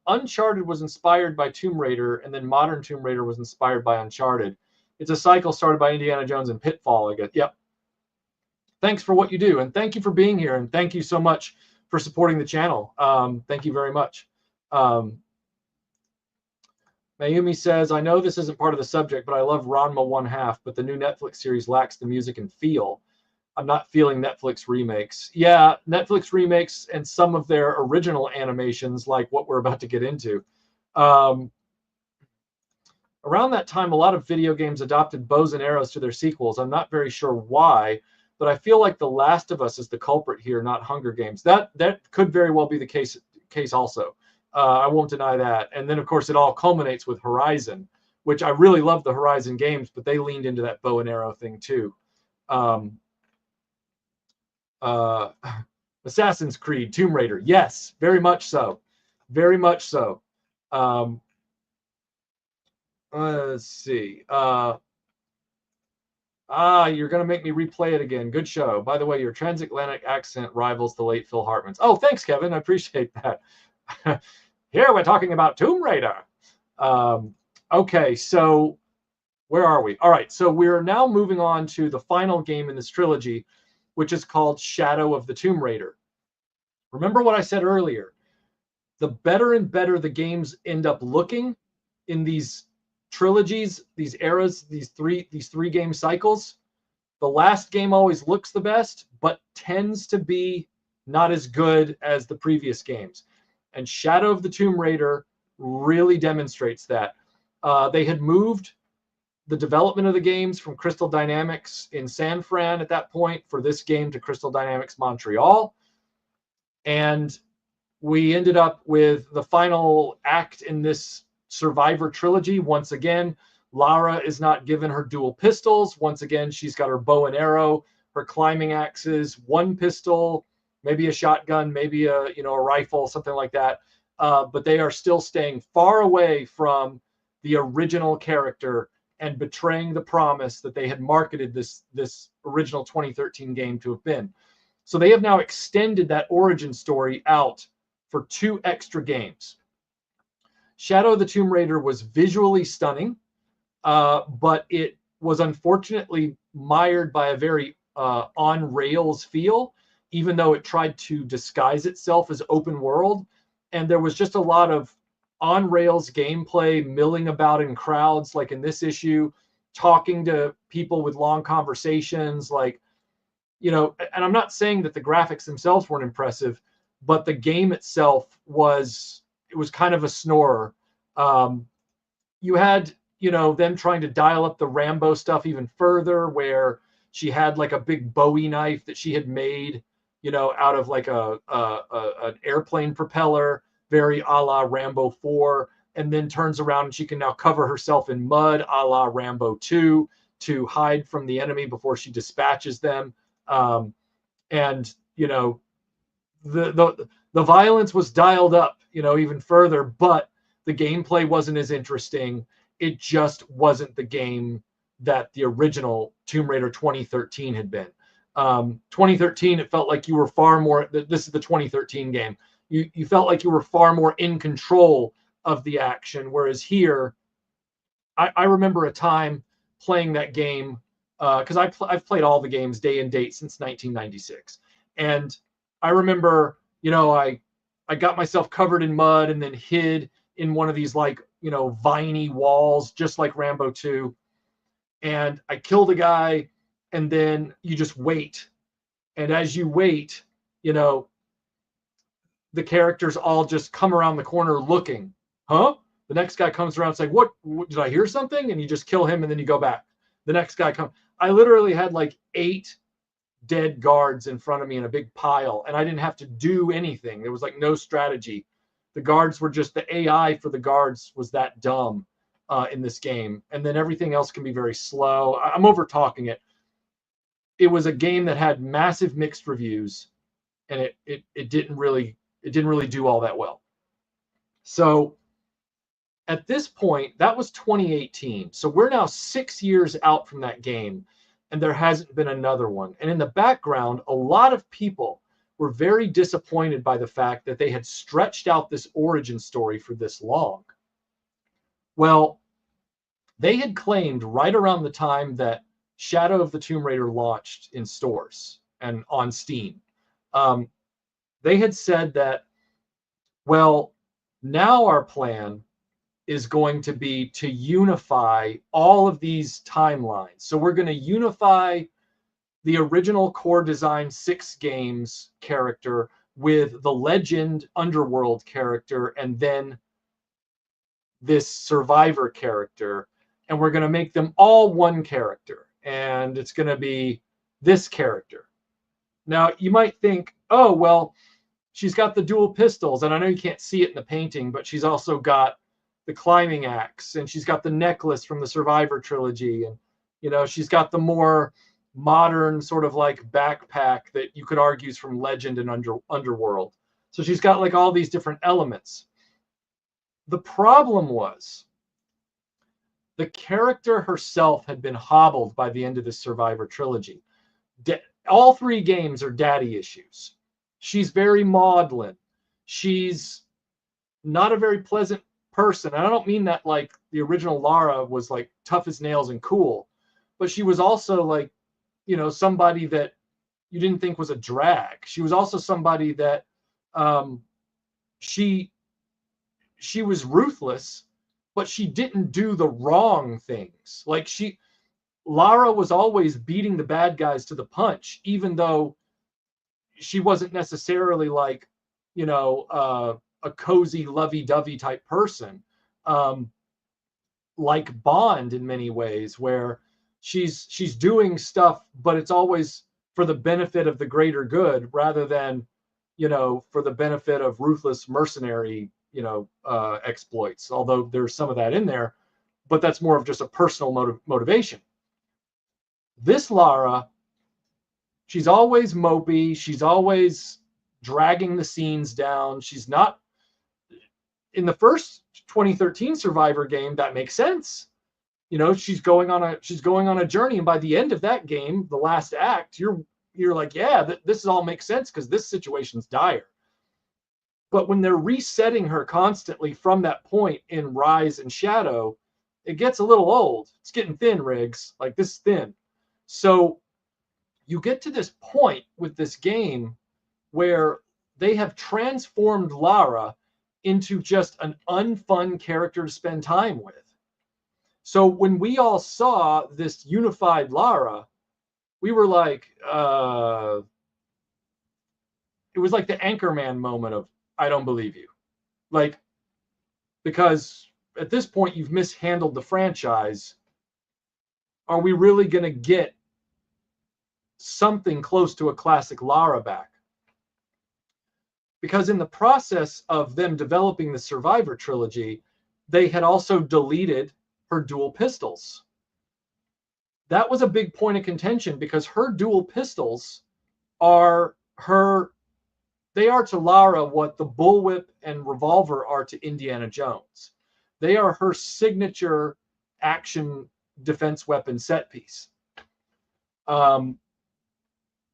Uncharted was inspired by Tomb Raider, and then modern Tomb Raider was inspired by Uncharted. It's a cycle started by Indiana Jones and Pitfall, I guess. Yep. Thanks for what you do, and thank you for being here, and thank you so much for supporting the channel. Thank you very much. Mayumi says, I know this isn't part of the subject, but I love Ranma 1/2, but the new Netflix series lacks the music and feel. I'm not feeling Netflix remakes. Yeah, Netflix remakes and some of their original animations, like what we're about to get into. Around that time, a lot of video games adopted bows and arrows to their sequels. I'm not very sure why, but I feel like The Last of Us is the culprit here, not Hunger Games. That could very well be the case also. I won't deny that. And then, of course, it all culminates with Horizon, which I really love the Horizon games, but they leaned into that bow and arrow thing too. Assassin's Creed, Tomb Raider. Yes, very much so. Very much so. Let's see. You're going to make me replay it again. Good show. By the way, your transatlantic accent rivals the late Phil Hartman's. Oh, thanks, Kevin. I appreciate that. Here we're talking about Tomb Raider. Okay, so where are we? All right, so we're now moving on to the final game in this trilogy, which is called Shadow of the Tomb Raider. Remember what I said earlier. The better and better the games end up looking in these trilogies, these eras, these three game cycles, the last game always looks the best, but tends to be not as good as the previous games. And Shadow of the Tomb Raider really demonstrates that. They had moved the development of the games from Crystal Dynamics in San Fran at that point for this game to Crystal Dynamics Montreal. And we ended up with the final act in this Survivor trilogy. Once again, Lara is not given her dual pistols. Once again, she's got her bow and arrow, her climbing axes, one pistol, maybe a shotgun, maybe a rifle, something like that. But they are still staying far away from the original character and betraying the promise that they had marketed this original 2013 game to have been. So they have now extended that origin story out for 2 extra games. Shadow of the Tomb Raider was visually stunning, but it was unfortunately mired by a very on-rails feel, even though it tried to disguise itself as open world. And there was just a lot of on-rails gameplay, milling about in crowds, like in this issue, talking to people with long conversations, and I'm not saying that the graphics themselves weren't impressive, but the game itself was kind of a snorer. You had, them trying to dial up the Rambo stuff even further, where she had like a big Bowie knife that she had made, out of like an airplane propeller, very a la Rambo 4, and then turns around and she can now cover herself in mud a la Rambo 2 to hide from the enemy before she dispatches them. The violence was dialed up, even further, but the gameplay wasn't as interesting. It just wasn't the game that the original Tomb Raider 2013 had been. 2013, it felt like you were far more. This is the 2013 game. You felt like you were far more in control of the action, whereas here, I remember a time playing that game because I've played all the games day and date since 1996, and I remember, I got myself covered in mud and then hid in one of these like viney walls, just like Rambo 2, and I killed a guy, and then you just wait, and as you wait, the characters all just come around the corner looking, huh? The next guy comes around saying, what did I hear something? And you just kill him and then you go back. The next guy comes. I literally had like 8 dead guards in front of me in a big pile, and I didn't have to do anything. There was like no strategy. The guards were just, the AI for the guards was that dumb in this game. And then everything else can be very slow. I'm over talking it. It was a game that had massive mixed reviews, and it didn't really do all that well. So at this point, that was 2018. So we're now 6 years out from that game, and there hasn't been another one. And in the background, a lot of people were very disappointed by the fact that they had stretched out this origin story for this long. Well, they had claimed right around the time that Shadow of the Tomb Raider launched in stores and on Steam, they had said that, well, now our plan is going to be to unify all of these timelines. So we're going to unify the original core design 6 games character with the Legend Underworld character and then this Survivor character, and we're going to make them all one character, and it's going to be this character. Now, you might think, oh, well, she's got the dual pistols, and I know you can't see it in the painting, but she's also got the climbing axe, and she's got the necklace from the Survivor trilogy, and she's got the more modern sort of like backpack that you could argue is from Legend and Underworld. So she's got like all these different elements. The problem was the character herself had been hobbled by the end of the Survivor trilogy. All 3 games are daddy issues. She's very maudlin. She's not a very pleasant person. And I don't mean that like the original Lara was like tough as nails and cool, but she was also like, somebody that you didn't think was a drag. She was also somebody that she was ruthless, but she didn't do the wrong things. Like Lara was always beating the bad guys to the punch, even though she wasn't necessarily like, a cozy, lovey-dovey type person, like Bond in many ways, where she's doing stuff, but it's always for the benefit of the greater good rather than, for the benefit of ruthless mercenary, exploits. Although there's some of that in there, but that's more of just a personal motivation. This Lara, she's always mopey. She's always dragging the scenes down. She's not in the first 2013 Survivor game. That makes sense. She's going on a journey, and by the end of that game, the last act, you're like, yeah, this all makes sense because this situation's dire. But when they're resetting her constantly from that point in Rise and Shadow, it gets a little old. It's getting thin, Riggs. Like, this is thin. So you get to this point with this game where they have transformed Lara into just an unfun character to spend time with. So when we all saw this unified Lara, we were like, it was like the Anchorman moment of, I don't believe you. Like, because at this point you've mishandled the franchise. Are we really going to get something close to a classic Lara back? Because in the process of them developing the Survivor trilogy, they had also deleted her dual pistols. That was a big point of contention because her dual pistols are to Lara what the bullwhip and revolver are to Indiana Jones. They are her signature action defense weapon set piece.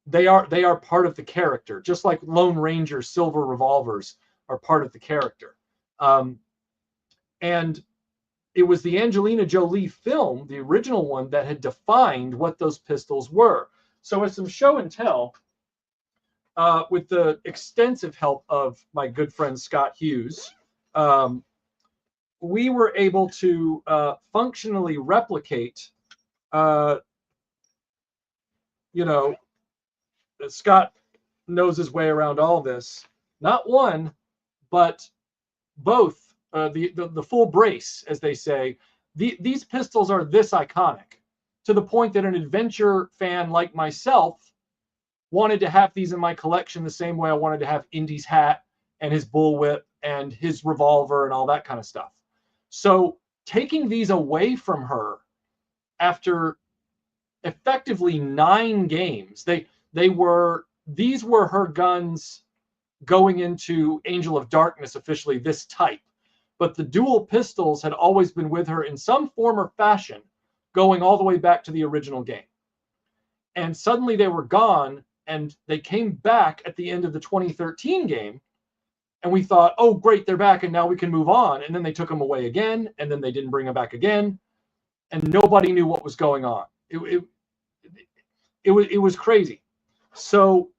they are part of the character, just like Lone Ranger silver revolvers are part of the character. And it was the Angelina Jolie film, the original one, that had defined what those pistols were. So with some show and tell, with the extensive help of my good friend Scott Hughes, we were able to functionally replicate, Scott knows his way around all this. Not one, but both, the full brace, as they say. These pistols are this iconic, to the point that an adventure fan like myself wanted to have these in my collection the same way I wanted to have Indy's hat and his bullwhip and his revolver and all that kind of stuff. So taking these away from her after effectively 9 games, these were her guns going into Angel of Darkness officially, this type. But the dual pistols had always been with her in some form or fashion, going all the way back to the original game. And suddenly they were gone, and they came back at the end of the 2013 game. And we thought, oh, great, they're back, and now we can move on. And then they took them away again, and then they didn't bring them back again. And nobody knew what was going on. It was crazy. So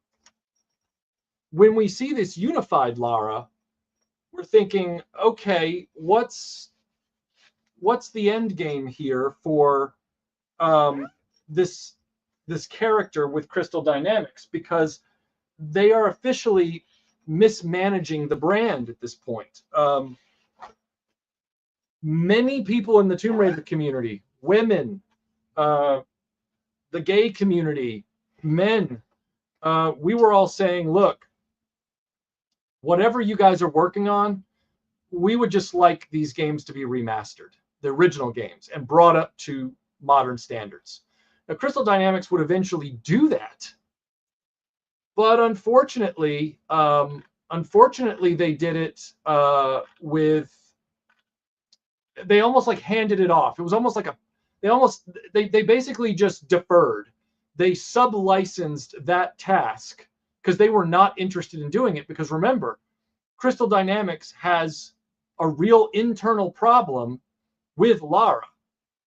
when we see this unified Lara, we're thinking, okay, what's the end game here for this character with Crystal Dynamics? Because they are officially mismanaging the brand at this point. Many people in the Tomb Raider community, women, the gay community, men, we were all saying, look, whatever you guys are working on, we would just like these games to be remastered, the original games, and brought up to modern standards. Now, Crystal Dynamics would eventually do that, but unfortunately, they did it they almost like handed it off. It was almost like they basically just deferred. They sub-licensed that task because they were not interested in doing it. Because remember, Crystal Dynamics has a real internal problem with Lara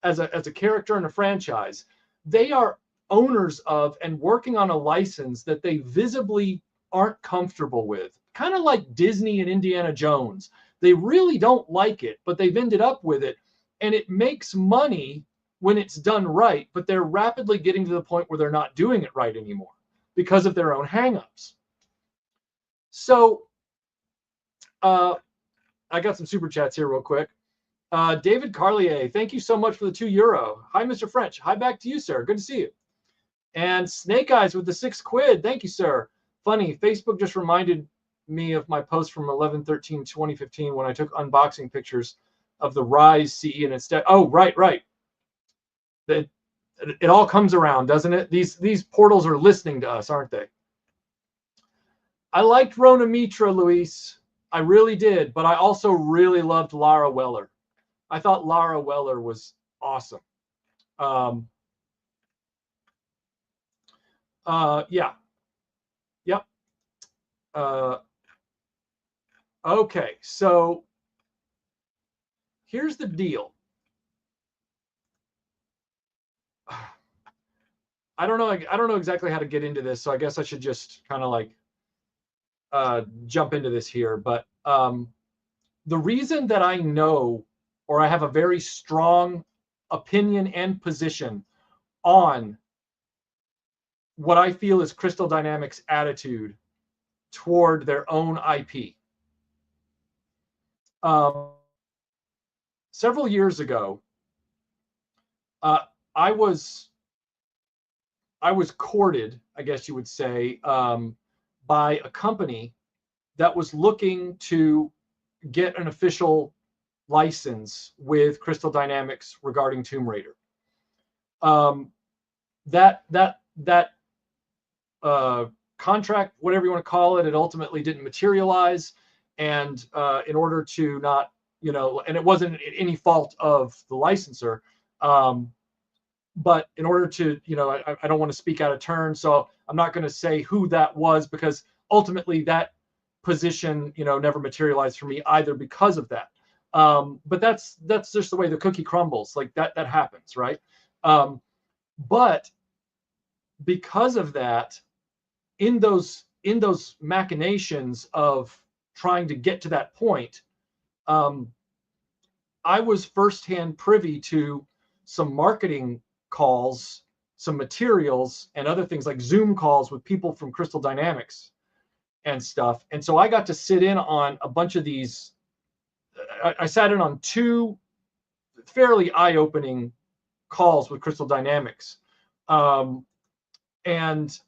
as a character in a franchise. They are owners of and working on a license that they visibly aren't comfortable with, kind of like Disney and Indiana Jones. They really don't like it, but they've ended up with it, and it makes money when it's done right, but they're rapidly getting to the point where they're not doing it right anymore because of their own hangups. So I got some super chats here real quick. David Carlier, thank you so much for the €2. Hi, Mr. French. Hi back to you, sir. Good to see you. And Snake Eyes with the £6. Thank you, sir. Funny, Facebook just reminded me of my post from 11/13/2015 when I took unboxing pictures of the Rise CE, and instead, oh, right. It all comes around, doesn't it? These portals are listening to us, aren't they? I liked Rona Mitra, Luis. I really did, but I also really loved Lara Weller. I thought Lara Weller was awesome. Yeah. Yep. Okay, so here's the deal. I don't know exactly how to get into this, so I guess I should just kind of like jump into this here. But the reason that I know, or I have a very strong opinion and position on what I feel is Crystal Dynamics' attitude toward their own IP. Several years ago, I was courted, I guess you would say, by a company that was looking to get an official license with Crystal Dynamics regarding Tomb Raider. That contract, whatever you want to call it, it ultimately didn't materialize. And in order to not, and it wasn't any fault of the licensor, but in order to, I don't want to speak out of turn. So I'm not going to say who that was, because ultimately that position, never materialized for me either because of that. But that's just the way the cookie crumbles. Like that happens, right? But because of that, in those machinations of trying to get to that point, I was firsthand privy to some marketing calls, some materials, and other things like Zoom calls with people from Crystal Dynamics and stuff. And so I got to sit in on a bunch of these. I sat in on 2 fairly eye-opening calls with Crystal Dynamics. And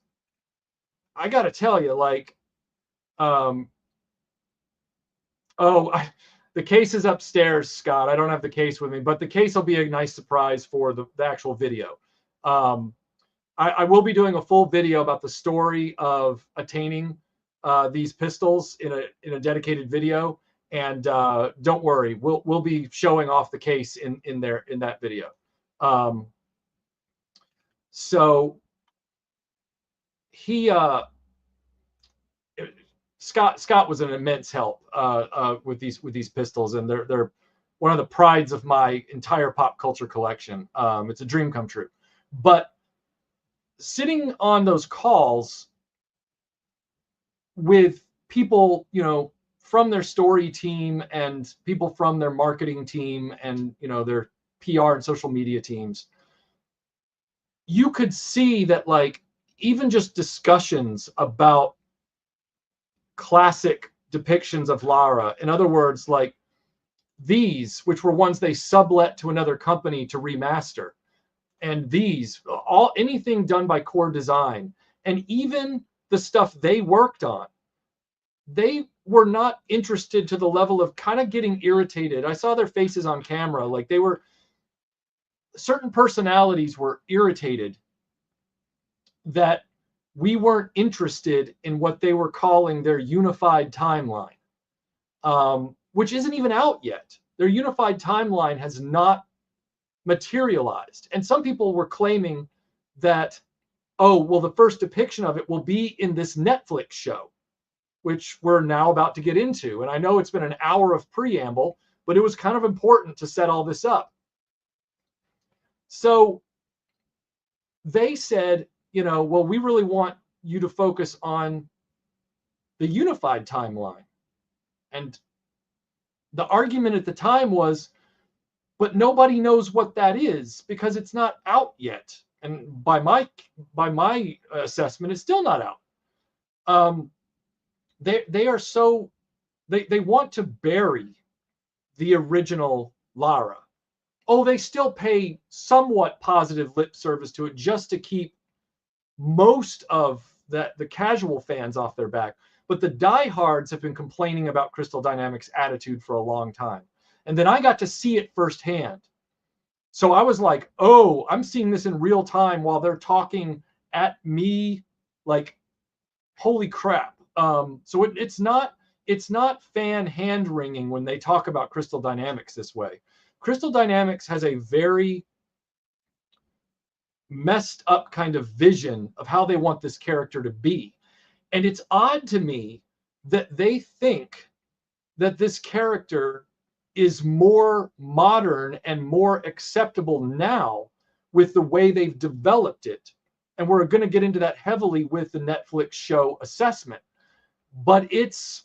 I got to tell you, like, the case is upstairs, Scott. I don't have the case with me, but the case will be a nice surprise for the actual video. I will be doing a full video about the story of attaining these pistols in a dedicated video, and don't worry, we'll be showing off the case in that video. So he Scott was an immense help with these pistols, and they're one of the prides of my entire pop culture collection. It's a dream come true. But sitting on those calls with people, from their story team and people from their marketing team and their PR and social media teams, you could see that, like, even just discussions about classic depictions of Lara, in other words, like these, which were ones they sublet to another company to remaster, and these, anything done by Core Design, and even the stuff they worked on, they were not interested to the level of kind of getting irritated. I saw their faces on camera, like certain personalities were irritated that we weren't interested in what they were calling their unified timeline, which isn't even out yet. Their unified timeline has not materialized. And some people were claiming that, oh, well, the first depiction of it will be in this Netflix show, which we're now about to get into. And I know it's been an hour of preamble, but it was kind of important to set all this up. So they said, well, we really want you to focus on the unified timeline. And the argument at the time was, but nobody knows what that is because it's not out yet. And by my assessment, it's still not out. They are so, they want to bury the original Lara. Oh, they still pay somewhat positive lip service to it just to keep most of the casual fans off their back. But the diehards have been complaining about Crystal Dynamics' attitude for a long time. And then I got to see it firsthand. So I was like, oh, I'm seeing this in real time while they're talking at me, like, holy crap. So it's not fan hand wringing when they talk about Crystal Dynamics this way. Crystal Dynamics has a very messed up kind of vision of how they want this character to be. And it's odd to me that they think that this character is more modern and more acceptable now with the way they've developed it. And we're going to get into that heavily with the Netflix show assessment. But it's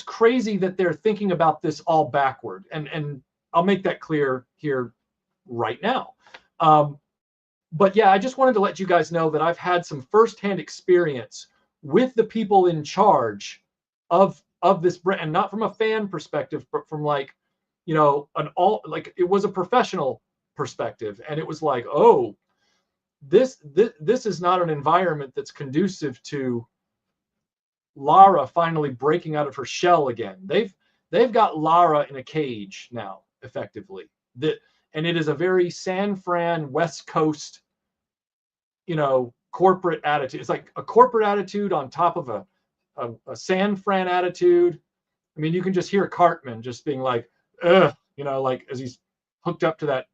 crazy that they're thinking about this all backward. And I'll make that clear here right now. But yeah, I just wanted to let you guys know that I've had some firsthand experience with the people in charge of this brand, and not from a fan perspective, but from, like, it was a professional perspective. And it was like, oh, this is not an environment that's conducive to Lara finally breaking out of her shell again. They've got Lara in a cage now, effectively. And it is a very San Fran West Coast, corporate attitude. It's like a corporate attitude on top of a San Fran attitude. I mean, you can just hear Cartman just being like, ugh, like as he's hooked up to that,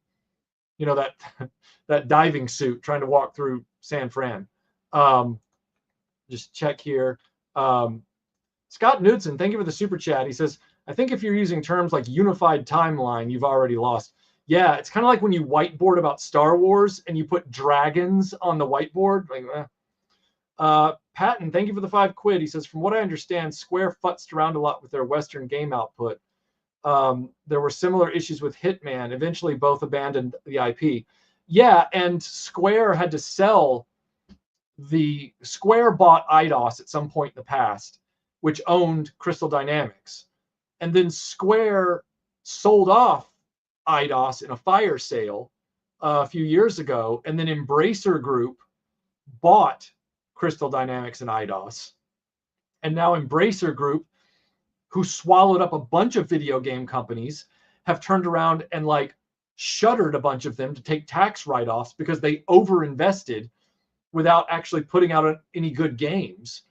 that diving suit trying to walk through San Fran. Just check here. Scott Knudsen, thank you for the super chat. He says, I think if you're using terms like unified timeline, you've already lost. Yeah, it's kind of like when you whiteboard about Star Wars and you put dragons on the whiteboard. Like, Patton, thank you for the £5. He says, from what I understand, Square futzed around a lot with their Western game output. There were similar issues with Hitman. Eventually, both abandoned the IP. Yeah, and Square had to sell. The Square bought Eidos at some point in the past, which owned Crystal Dynamics. And then Square sold off Eidos in a fire sale a few years ago. And then Embracer Group bought Crystal Dynamics and Eidos. And now Embracer Group, who swallowed up a bunch of video game companies, have turned around and like shuttered a bunch of them to take tax write-offs because they overinvested without actually putting out any good games.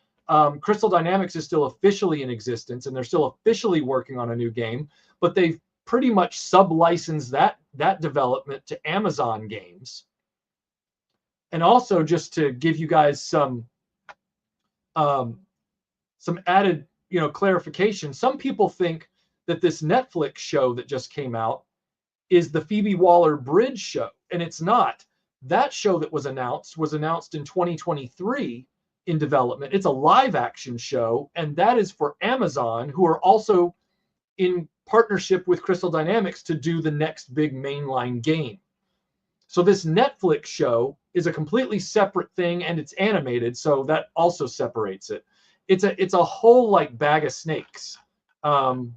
Crystal Dynamics is still officially in existence, and they're still officially working on a new game, but they've pretty much sub-licensed that development to Amazon Games. And also, just to give you guys some added, clarification, some people think that this Netflix show that just came out is the Phoebe Waller-Bridge show, and it's not. That show that was announced in 2023 in development. It's a live action show, and that is for Amazon, who are also in partnership with Crystal Dynamics to do the next big mainline game. So this Netflix show is a completely separate thing, and it's animated, so that also separates it. It's a whole like bag of snakes. Okay,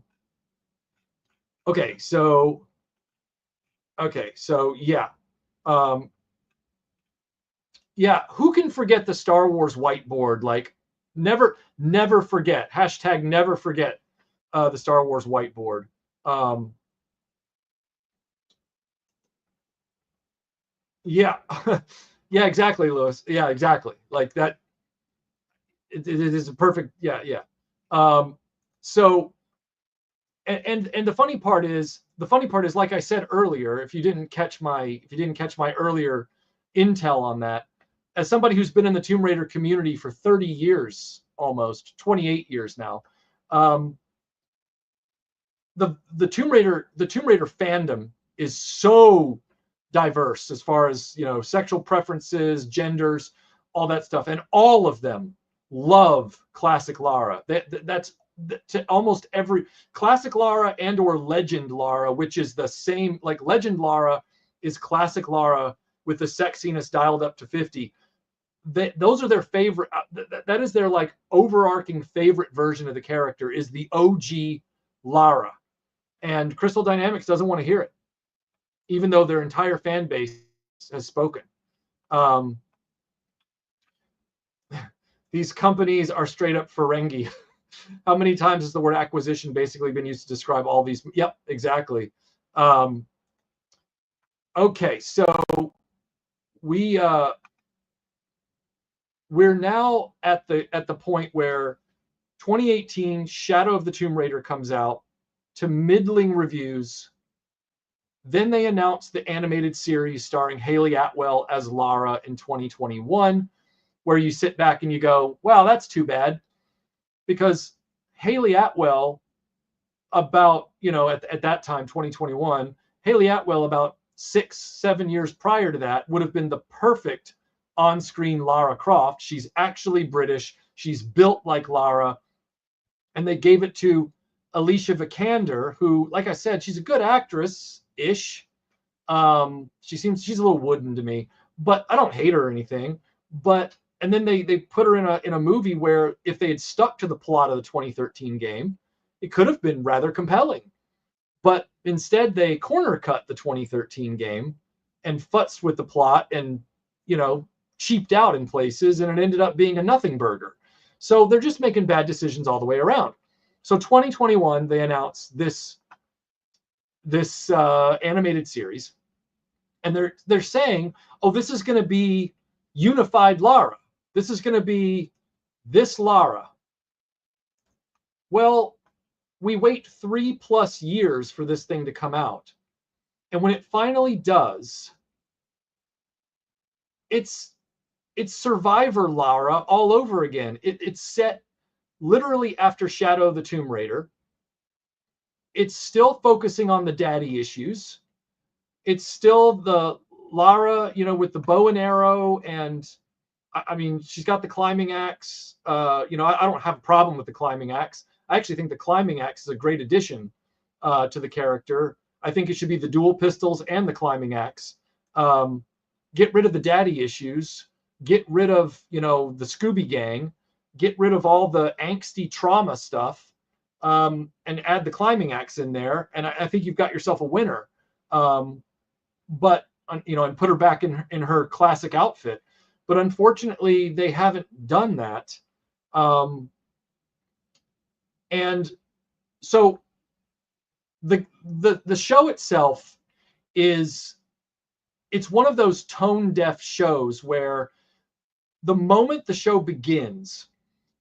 so yeah. Yeah, who can forget the Star Wars whiteboard? Like, never forget. Hashtag never forget the Star Wars whiteboard. Yeah, yeah, exactly, Lewis. Yeah, exactly. Like that. It is a perfect. Yeah. So, and the funny part is, like I said earlier, if you didn't catch my earlier intel on that, as somebody who's been in the Tomb Raider community for 30 years, almost 28 years now, the Tomb Raider fandom is so diverse as far as sexual preferences, genders, all that stuff, and all of them love classic Lara. That's to almost every classic Lara and or legend Lara, which is the same. Like legend Lara is classic Lara with the sexiness dialed up to 50. Those are their favorite. That is their like overarching favorite version of the character is the OG Lara, and Crystal Dynamics doesn't want to hear it, even though their entire fan base has spoken. These companies are straight up Ferengi. How many times has the word acquisition basically been used to describe all these? Yep, exactly. Okay, so we're now at the point where 2018 Shadow of the Tomb Raider comes out to middling reviews. Then they announced the animated series starring Haley Atwell as Lara in 2021, where you sit back and you go, wow, that's too bad. Because Haley Atwell, about, at that time, 2021, Haley Atwell, about 6-7 years prior to that, would have been the perfect on-screen Lara Croft. She's actually British. She's built like Lara. And they gave it to Alicia Vikander, who, like I said, she's a good actress-ish. She's a little wooden to me, but I don't hate her or anything. And then they put her in a movie where if they had stuck to the plot of the 2013 game, it could have been rather compelling. But instead, they corner cut the 2013 game and futzed with the plot and, cheaped out in places, and it ended up being a nothing burger. So they're just making bad decisions all the way around. So 2021, they announced this animated series, and they're saying, oh, this is going to be unified Lara. This is going to be this Lara. Well, we wait 3+ years for this thing to come out. And when it finally does, it's it's Survivor Lara all over again. It's set literally after Shadow of the Tomb Raider. It's still focusing on the daddy issues. It's still the Lara, with the bow and arrow, and I mean, she's got the climbing axe. I don't have a problem with the climbing axe. I actually think the climbing axe is a great addition to the character. I think it should be the dual pistols and the climbing axe. Get rid of the daddy issues. Get rid of, the Scooby Gang. Get rid of all the angsty trauma stuff, and add the climbing axe in there. And I think you've got yourself a winner. But and put her back in her classic outfit. But unfortunately, they haven't done that. And so the show itself it's one of those tone deaf shows where the moment the show begins,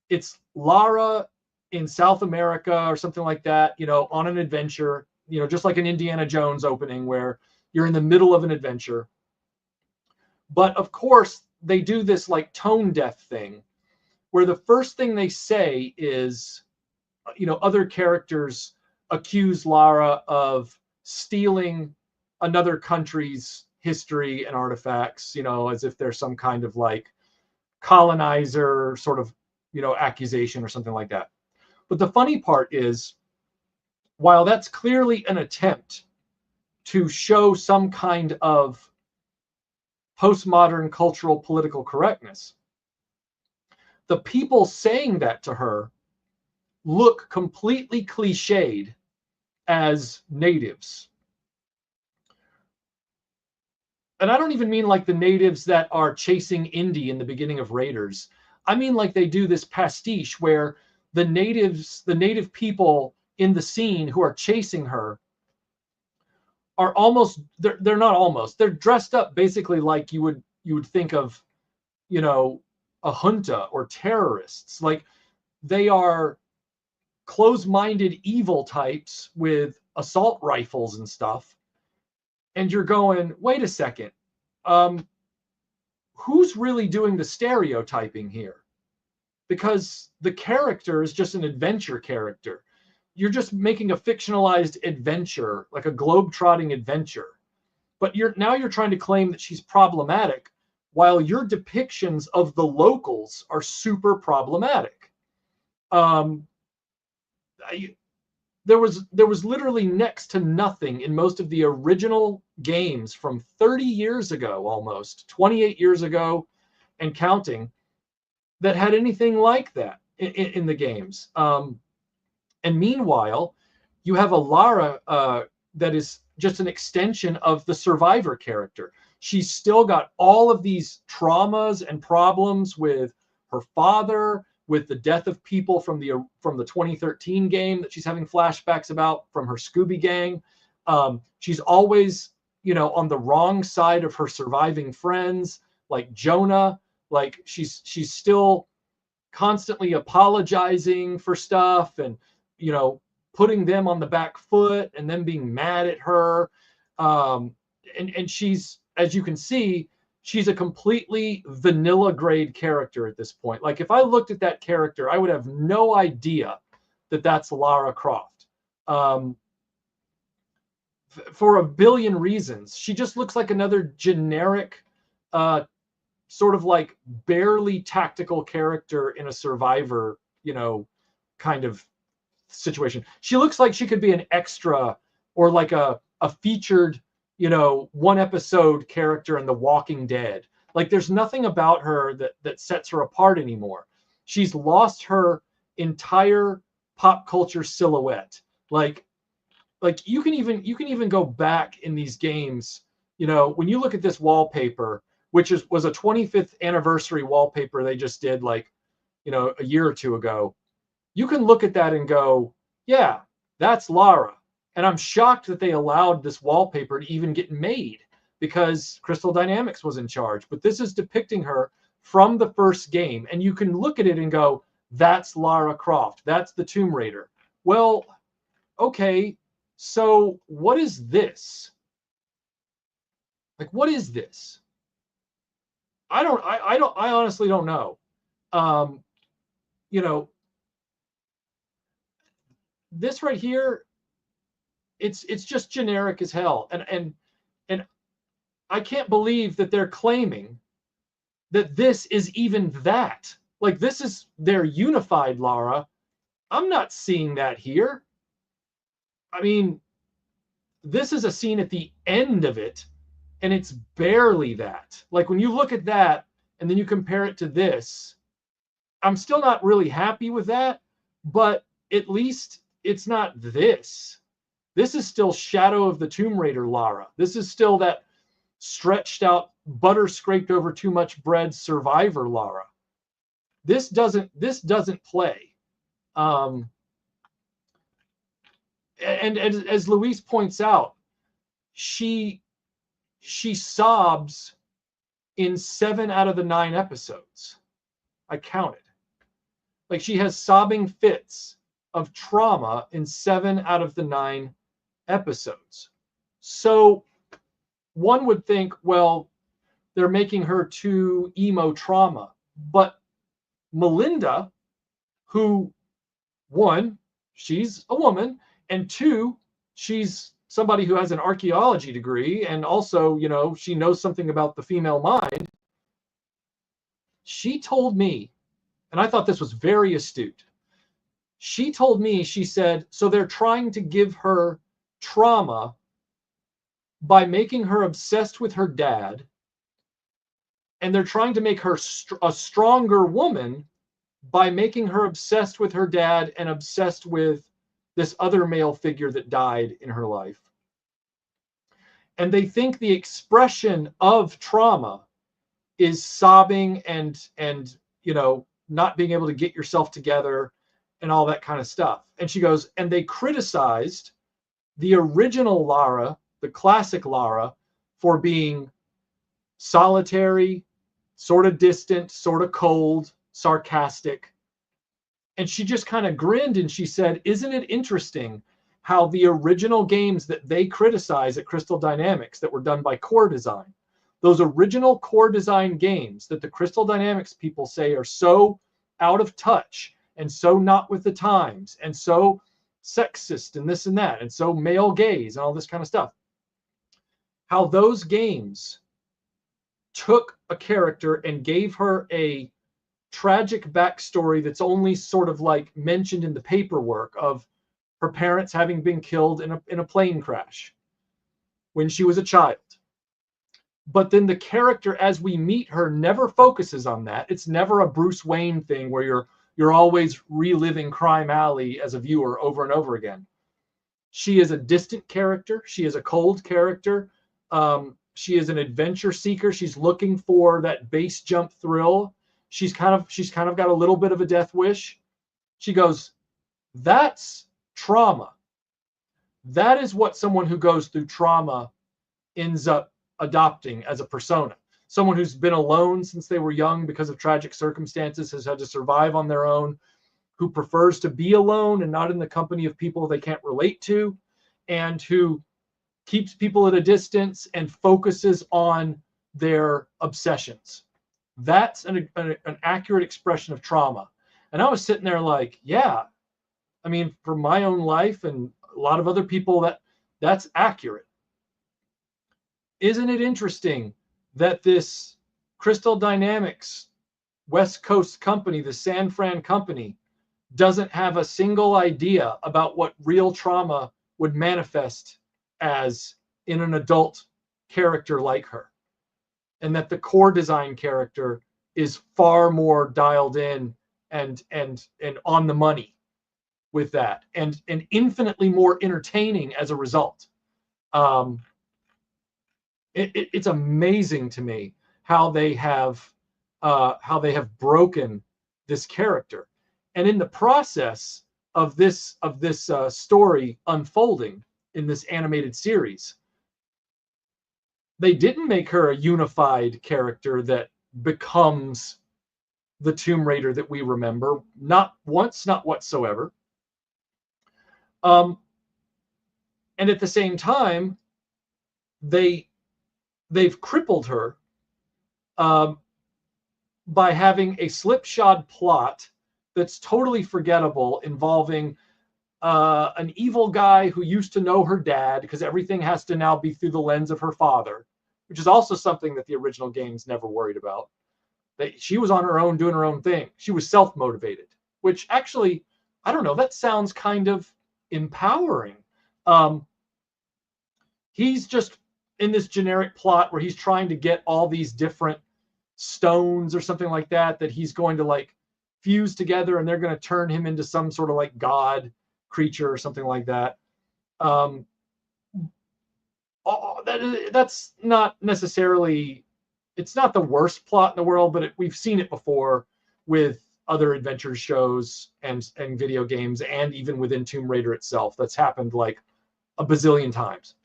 it's Lara in South America or something like that, on an adventure, just like an Indiana Jones opening where you're in the middle of an adventure. But of course, they do this like tone deaf thing where the first thing they say is, other characters accuse Lara of stealing another country's history and artifacts, as if there's some kind of like colonizer sort of, accusation or something like that. But the funny part is, while that's clearly an attempt to show some kind of postmodern cultural political correctness, the people saying that to her look completely cliched as natives. And I don't even mean like the natives that are chasing Indy in the beginning of Raiders. I mean like they do this pastiche where the native people in the scene who are chasing her are almost, they're not almost, they're dressed up basically like you would think of, a junta or terrorists. Like they are close-minded evil types with assault rifles and stuff. And you're going, wait a second, who's really doing the stereotyping here? Because the character is just an adventure character. You're just making a fictionalized adventure, like a globe-trotting adventure. But you're trying to claim that she's problematic, while your depictions of the locals are super problematic. There was literally next to nothing in most of the original games from 30 years ago, almost 28 years ago and counting, that had anything like that in the games. And meanwhile, you have a Lara that is just an extension of the Survivor character. She's still got all of these traumas and problems with her father, with the death of people from the 2013 game that she's having flashbacks about from her Scooby Gang. She's always, on the wrong side of her surviving friends, like Jonah. Like she's still constantly apologizing for stuff and, putting them on the back foot and them being mad at her. And she's, as you can see, she's a completely vanilla grade character at this point. Like if I looked at that character, I would have no idea that that's Lara Croft. For a billion reasons. She just looks like another generic, sort of like barely tactical character in a Survivor, kind of situation. She looks like she could be an extra or like a featured, one episode character in The Walking Dead. Like there's nothing about her that sets her apart anymore. She's lost her entire pop culture silhouette. Like you can even go back in these games, when you look at this wallpaper, which was a 25th anniversary wallpaper they just did like, a year or two ago. You can look at that and go, yeah, that's Lara. And I'm shocked that they allowed this wallpaper to even get made because Crystal Dynamics was in charge. But this is depicting her from the first game. And you can look at it and go, that's Lara Croft. That's the Tomb Raider. Well, okay, so what is this? Like, what is this? I honestly don't know. Um, you know, this right here, it's just generic as hell. And I can't believe that they're claiming that this is even that. Like, this is their unified Lara. I'm not seeing that here. I mean, this is a scene at the end of it, and it's barely that. Like, when you look at that and then you compare it to this, I'm still not really happy with that, but at least it's not this. This is still Shadow of the Tomb Raider Lara. This is still that stretched out, butter scraped over too much bread survivor Lara. This doesn't play. Um, and as Louise points out, she sobs in 7 out of the 9 episodes. I counted. Like, she has sobbing fits of trauma in 7 out of the 9 episodes. So one would think, well, they're making her too emo trauma. But Melinda, who, one, she's a woman, and two, she's somebody who has an archaeology degree, and also, she knows something about the female mind. She told me, and I thought this was very astute. She told me, she said, so they're trying to give her trauma by making her obsessed with her dad, and they're trying to make her a stronger woman by making her obsessed with her dad and obsessed with this other male figure that died in her life. And they think the expression of trauma is sobbing and not being able to get yourself together and all that kind of stuff. And she goes, and they criticized the original Lara, the classic Lara, for being solitary, sort of distant, sort of cold, sarcastic. And she just kind of grinned and she said, isn't it interesting how the original games that they criticize at Crystal Dynamics that were done by Core Design, those original Core Design games that the Crystal Dynamics people say are so out of touch and so not with the times and so sexist and this and that and so male gaze and all this kind of stuff, how those games took a character and gave her a tragic backstory that's only sort of like mentioned in the paperwork of her parents having been killed in a plane crash when she was a child. But then the character as we meet her never focuses on that. It's never a Bruce Wayne thing where you're always reliving Crime Alley as a viewer over and over again. She is a distant character. She is a cold character. She is an adventure seeker. She's looking for that base jump thrill. She's kind of got a little bit of a death wish. She goes, that's trauma. That is what someone who goes through trauma ends up adopting as a persona. Someone who's been alone since they were young because of tragic circumstances, has had to survive on their own, who prefers to be alone and not in the company of people they can't relate to, and who keeps people at a distance and focuses on their obsessions. That's an accurate expression of trauma. And I was sitting there like, yeah, I mean, for my own life and a lot of other people, that's accurate. Isn't it interesting that this Crystal Dynamics West Coast company, the San Fran company, doesn't have a single idea about what real trauma would manifest as in an adult character like her? And that the Core Design character is far more dialed in and on the money with that, and infinitely more entertaining as a result. It's amazing to me how they have broken this character, and in the process of this story unfolding in this animated series, they didn't make her a unified character that becomes the Tomb Raider that we remember. Not once, not whatsoever. And at the same time, they've crippled her by having a slipshod plot that's totally forgettable, involving an evil guy who used to know her dad, because everything has to now be through the lens of her father, which is also something that the original games never worried about. That she was on her own doing her own thing. She was self-motivated, which actually, I don't know, that sounds kind of empowering. He's just in this generic plot where he's trying to get all these different stones or something like that he's going to like fuse together, and they're going to turn him into some sort of like god creature or something like that. That's not necessarily, it's not the worst plot in the world, but we've seen it before with other adventure shows and video games, and even within Tomb Raider itself. That's happened like a bazillion times.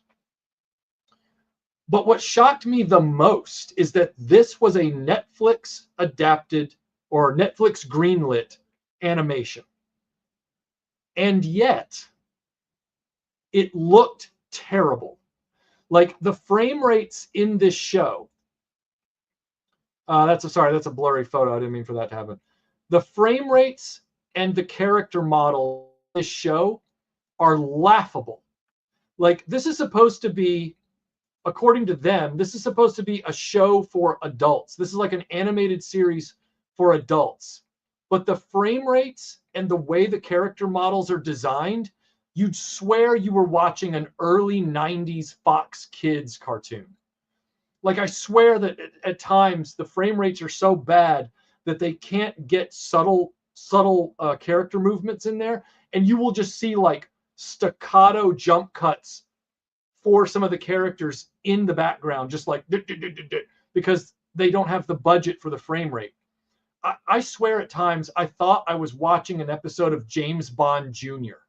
But what shocked me the most is that this was a Netflix adapted or Netflix greenlit animation. And yet it looked terrible. Like the frame rates in this show. That's a blurry photo. I didn't mean for that to happen. The frame rates and the character model of this show are laughable. Like, this is supposed to be, according to them, this is supposed to be a show for adults. This is like an animated series for adults. But the frame rates and the way the character models are designed, you'd swear you were watching an early 90s Fox Kids cartoon. Like, I swear that at times the frame rates are so bad that they can't get subtle character movements in there, and you will just see like staccato jump cuts for some of the characters in the background, just like because they don't have the budget for the frame rate. I swear at times I thought I was watching an episode of James Bond Jr.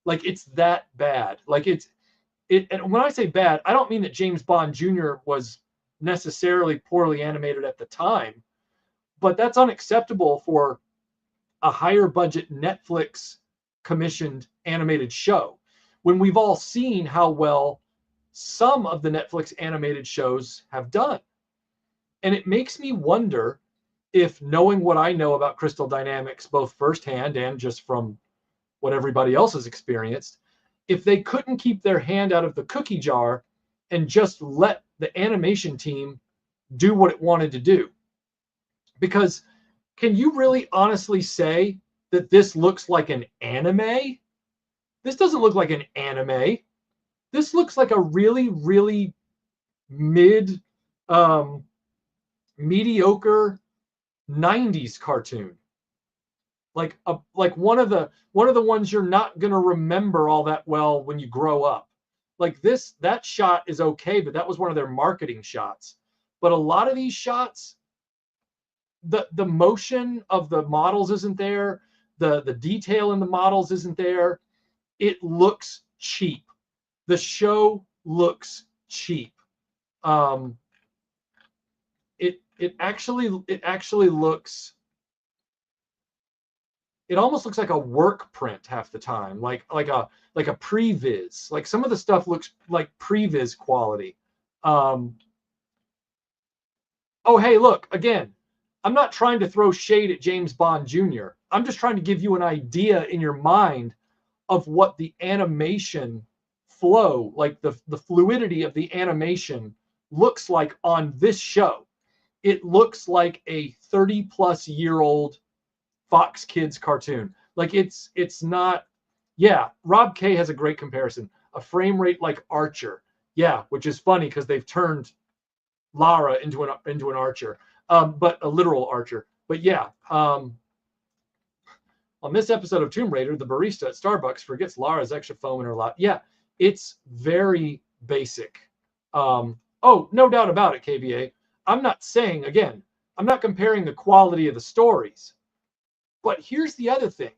Like, it's that bad. Like, and when I say bad, I don't mean that James Bond Jr. was necessarily poorly animated at the time, but that's unacceptable for a higher budget Netflix commissioned animated show, when we've all seen how well some of the Netflix animated shows have done. And it makes me wonder if, knowing what I know about Crystal Dynamics, both firsthand and just from what everybody else has experienced, if they couldn't keep their hand out of the cookie jar and just let the animation team do what it wanted to do. Because can you really honestly say that this looks like an anime? This doesn't look like an anime. This looks like a really, really mediocre 90s cartoon. Like one of the ones you're not going to remember all that well when you grow up. Like that shot is okay, but that was one of their marketing shots. But a lot of these shots, the motion of the models isn't there, the detail in the models isn't there. It looks cheap. The show looks cheap. It actually looks, it almost looks like a work print half the time, like a previs. Like, some of the stuff looks like previs quality. Oh, hey, look, again, I'm not trying to throw shade at James Bond Jr. I'm just trying to give you an idea in your mind of what the animation flow, like the fluidity of the animation, looks like on this show. It looks like a 30-plus-year-old Fox Kids cartoon. Like, it's not. Yeah, Rob K has a great comparison. A frame rate like Archer. Yeah, which is funny because they've turned Lara into an archer, but a literal archer. But yeah, on this episode of Tomb Raider, the barista at Starbucks forgets Lara's extra foam in her lap. Yeah, it's very basic. Oh, no doubt about it, KVA. I'm not saying, again, I'm not comparing the quality of the stories. But here's the other thing.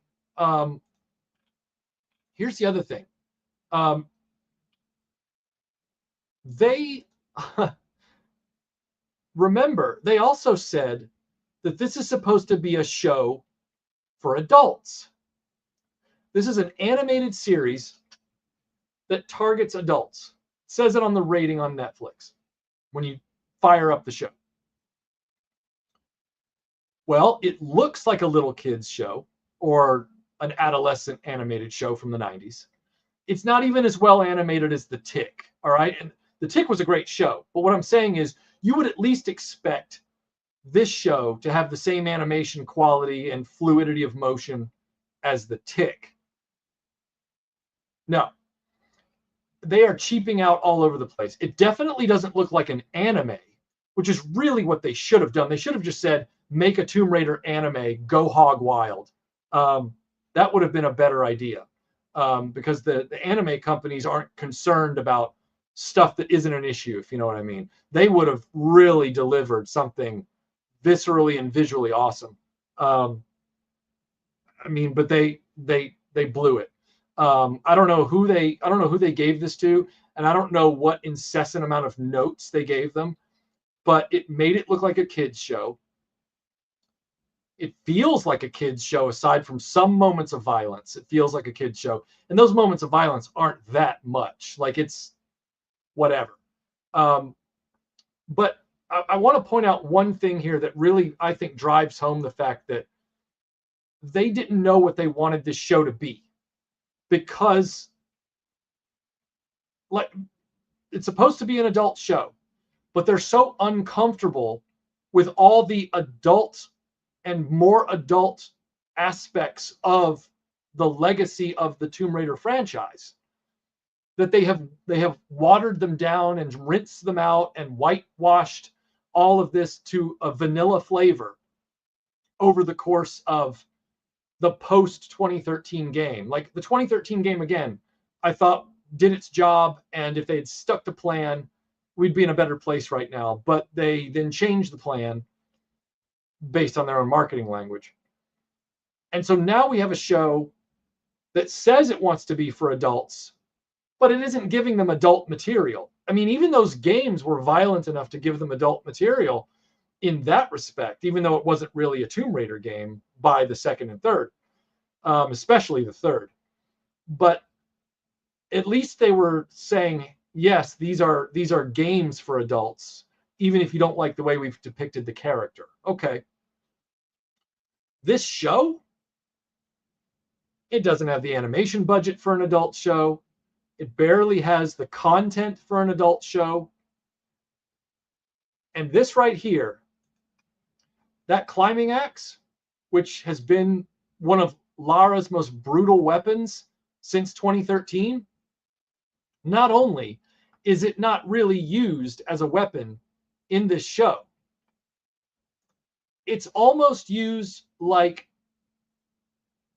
They remember, they also said that this is supposed to be a show for adults. This is an animated series that targets adults. It says it on the rating on Netflix when you fire up the show. Well, it looks like a little kids show or an adolescent animated show from the 90s. It's not even as well animated as The Tick, all right? And The Tick was a great show. But what I'm saying is you would at least expect this show to have the same animation quality and fluidity of motion as The Tick. No, they are cheaping out all over the place. It definitely doesn't look like an anime, which is really what they should have done. They should have just said, make a Tomb Raider anime, go hog wild. That would have been a better idea, because the anime companies aren't concerned about stuff that isn't an issue, if you know what I mean. They would have really delivered something viscerally and visually awesome. I mean, but they blew it. I don't know who they gave this to, and I don't know what incessant amount of notes they gave them, but it made it look like a kids show. It feels like a kids show aside from some moments of violence. It feels like a kids show, and those moments of violence aren't that much. Like, it's whatever. But I want to point out one thing here that really, I think, drives home the fact that they didn't know what they wanted this show to be, because like, it's supposed to be an adult show, but they're so uncomfortable with all the adult and more adult aspects of the legacy of the Tomb Raider franchise that they have watered them down and rinsed them out and whitewashed all of this to a vanilla flavor over the course of the post 2013 game. Like, the 2013 game, again, I thought did its job, and if they had stuck to plan, we'd be in a better place right now. But they then changed the plan based on their own marketing language. And so now we have a show that says it wants to be for adults, but it isn't giving them adult material. I mean, even those games were violent enough to give them adult material in that respect, even though it wasn't really a Tomb Raider game by the second and third, especially the third. But at least they were saying, yes, these are games for adults, even if you don't like the way we've depicted the character. Okay. This show, it doesn't have the animation budget for an adult show. It barely has the content for an adult show. And this right here, that climbing axe, which has been one of Lara's most brutal weapons since 2013, not only is it not really used as a weapon in this show, it's almost used like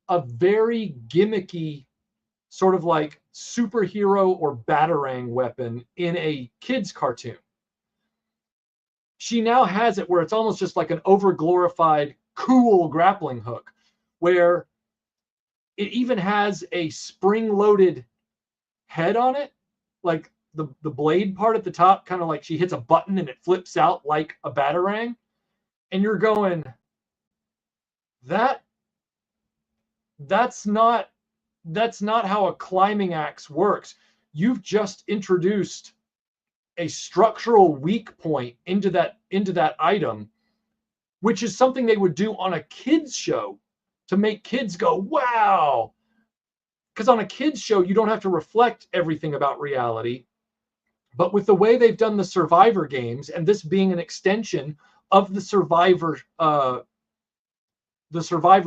a very gimmicky sort of like superhero or batarang weapon in a kid's cartoon. She now has it where it's almost just like an overglorified, cool grappling hook, where it even has a spring-loaded head on it, like the blade part at the top, kind of like she hits a button and it flips out like a batarang. And you're going, that's not how a climbing axe works. You've just introduced a structural weak point into that item, which is something they would do on a kids show to make kids go, wow. Because on a kids show, you don't have to reflect everything about reality. But with the way they've done the Survivor games, and this being an extension of the Survivor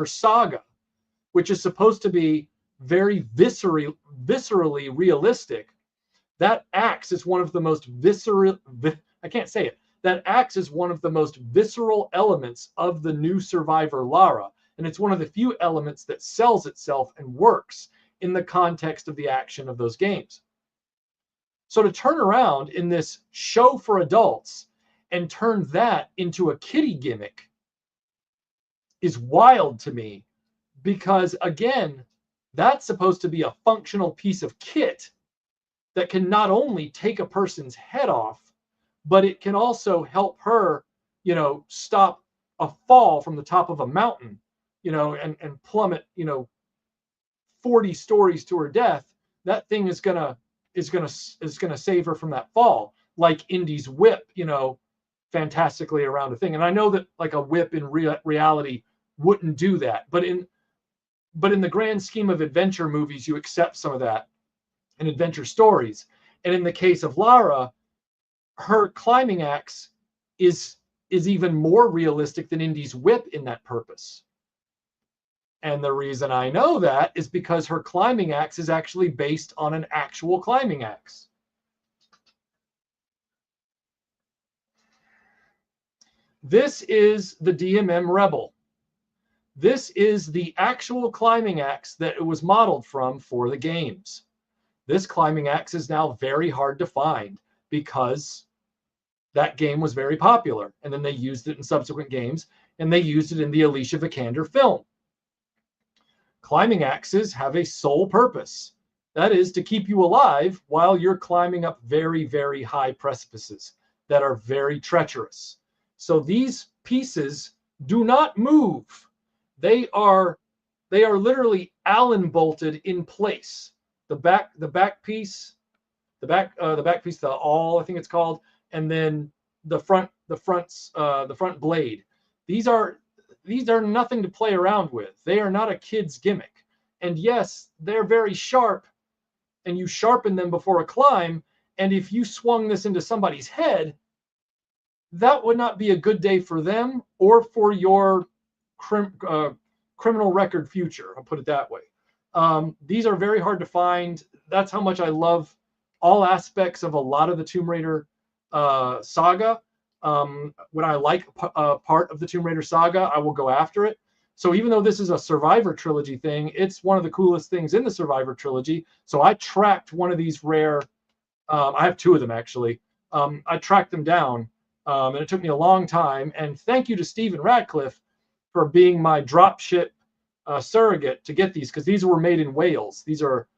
saga, which is supposed to be very viscerally realistic, that axe is one of the most visceral. I can't say it. That axe is one of the most visceral elements of the new Survivor Lara, and it's one of the few elements that sells itself and works in the context of the action of those games. So to turn around in this show for adults and turn that into a kiddie gimmick is wild to me, because again, that's supposed to be a functional piece of kit that can not only take a person's head off, but it can also help her, stop a fall from the top of a mountain, and plummet, 40 stories to her death. That thing is gonna save her from that fall, like Indy's whip, fantastically around a thing. And I know that like a whip in reality wouldn't do that, but in the grand scheme of adventure movies, you accept some of that in adventure stories. And in the case of Lara, her climbing axe is even more realistic than Indy's whip in that purpose. And the reason I know that is because her climbing axe is actually based on an actual climbing axe. This is the DMM Rebel. This is the actual climbing axe that it was modeled from for the games. This climbing axe is now very hard to find because that game was very popular. And then they used it in subsequent games, and they used it in the Alicia Vikander film. Climbing axes have a sole purpose. That is to keep you alive while you're climbing up very, very high precipices that are very treacherous. So these pieces do not move. They are literally Allen bolted in place. The back piece, the awl, I think it's called, and then the front blade. These are nothing to play around with. They are not a kid's gimmick. And yes, they're very sharp, and you sharpen them before a climb. And if you swung this into somebody's head, that would not be a good day for them or for your criminal record future. I'll put it that way. These are very hard to find. That's how much I love all aspects of a lot of the Tomb Raider saga. When I like part of the Tomb Raider saga, I will go after it. So even though this is a Survivor trilogy thing, it's one of the coolest things in the Survivor trilogy. So I tracked one of these rare, I have two of them actually. I tracked them down, and it took me a long time. And thank you to Stephen Radcliffe for being my dropship surrogate to get these, because these were made in Wales. These are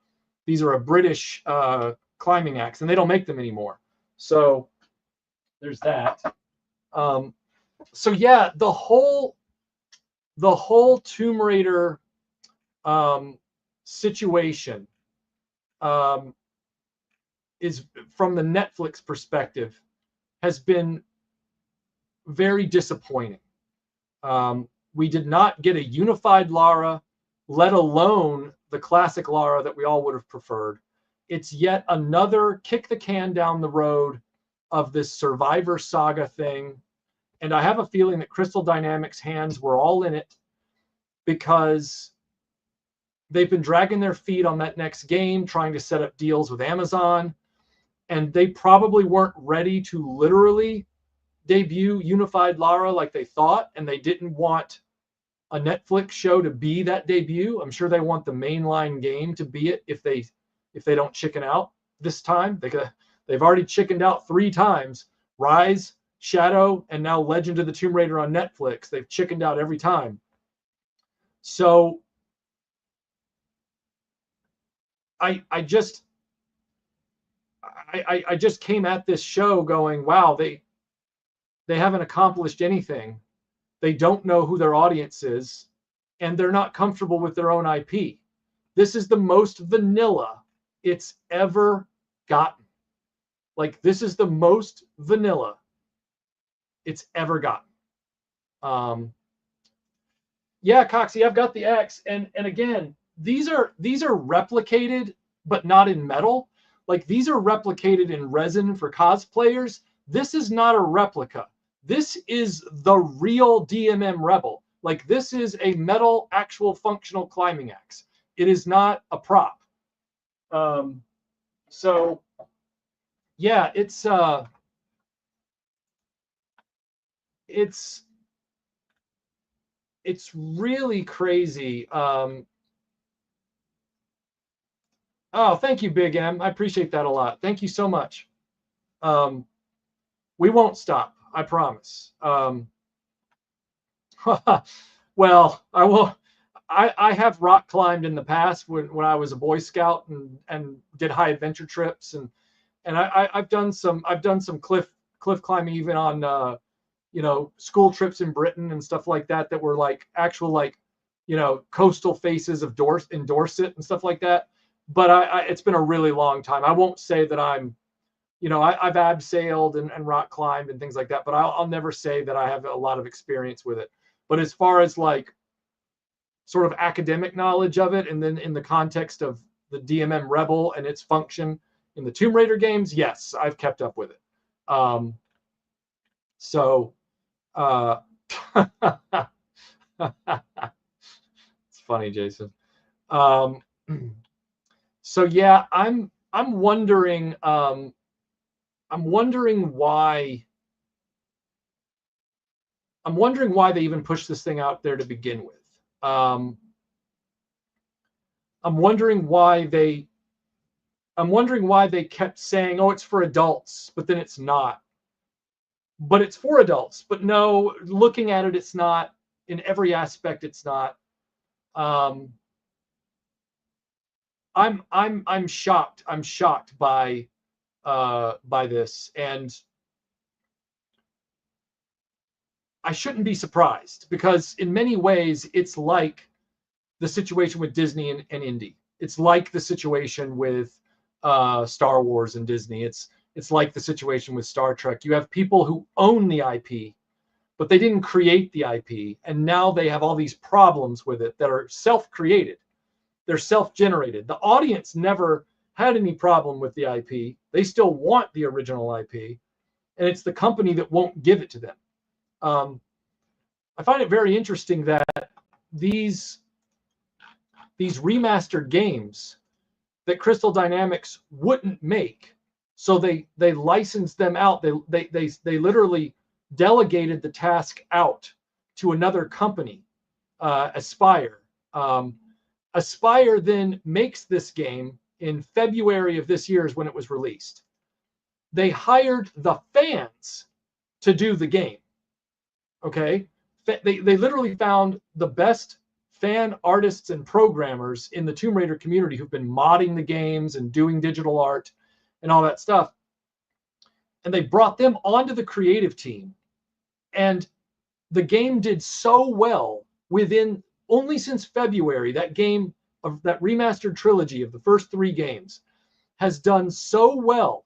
a British climbing axe, and they don't make them anymore. So there's that. So yeah, the whole Tomb Raider situation is, from the Netflix perspective, has been very disappointing. We did not get a unified Lara, let alone the classic Lara that we all would have preferred. It's yet another kick the can down the road of this Survivor saga thing. And I have a feeling that Crystal Dynamics' hands were all in it, because they've been dragging their feet on that next game, trying to set up deals with Amazon. And they probably weren't ready to literally debut unified Lara like they thought. And they didn't want a Netflix show to be that debut. I'm sure they want the mainline game to be it if they don't chicken out this time. They've already chickened out 3 times. Rise, Shadow, and now Legend of the Tomb Raider on Netflix. They've chickened out every time. So I just came at this show going, wow, they haven't accomplished anything. They don't know who their audience is, and they're not comfortable with their own IP. This is the most vanilla it's ever gotten. Like, this is the most vanilla it's ever gotten. Yeah, Coxie, I've got the X, and again, these are replicated, but not in metal. Like, these are replicated in resin for cosplayers. This is not a replica. This is the real DMM Rebel. Like, this is a metal, actual functional climbing axe. It is not a prop. So yeah, it's really crazy. Oh, thank you, Big M. I appreciate that a lot. Thank you so much. We won't stop, I promise. Well, I will. I have rock climbed in the past when I was a Boy Scout and did high adventure trips, and I've done some cliff climbing even on school trips in Britain and stuff like that were like actual coastal faces of Dorset and stuff like that. But it's been a really long time. I won't say that I'm you know, I've abseiled and rock climbed and things like that, but I'll never say that I have a lot of experience with it. But as far as like sort of academic knowledge of it, and then in the context of the DMM Rebel and its function in the Tomb Raider games, yes, I've kept up with it. So it's funny, Jason. So yeah, I'm wondering why they even pushed this thing out there to begin with. I'm wondering why they kept saying, "Oh, it's for adults," but then it's not. But it's for adults. But no, looking at it, it's not. In every aspect, it's not. I'm shocked. I'm shocked by this, and I shouldn't be surprised, because in many ways it's like the situation with Disney and Indy. It's like the situation with Star Wars and Disney. It's like the situation with Star Trek. You have people who own the IP, but they didn't create the IP, and now they have all these problems with it that are self-created. They're self-generated. The audience never had any problem with the IP. They still want the original IP, and it's the company that won't give it to them. I find it very interesting that these remastered games that Crystal Dynamics wouldn't make, so they licensed them out. They literally delegated the task out to another company, Aspyr. Aspyr then makes this game in February of this year is when it was released. They hired the fans to do the game. Okay, they literally found the best fan artists and programmers in the Tomb Raider community who've been modding the games and doing digital art and all that stuff. And they brought them onto the creative team. And the game did so well within, only since February, that game of that remastered trilogy of the first 3 games has done so well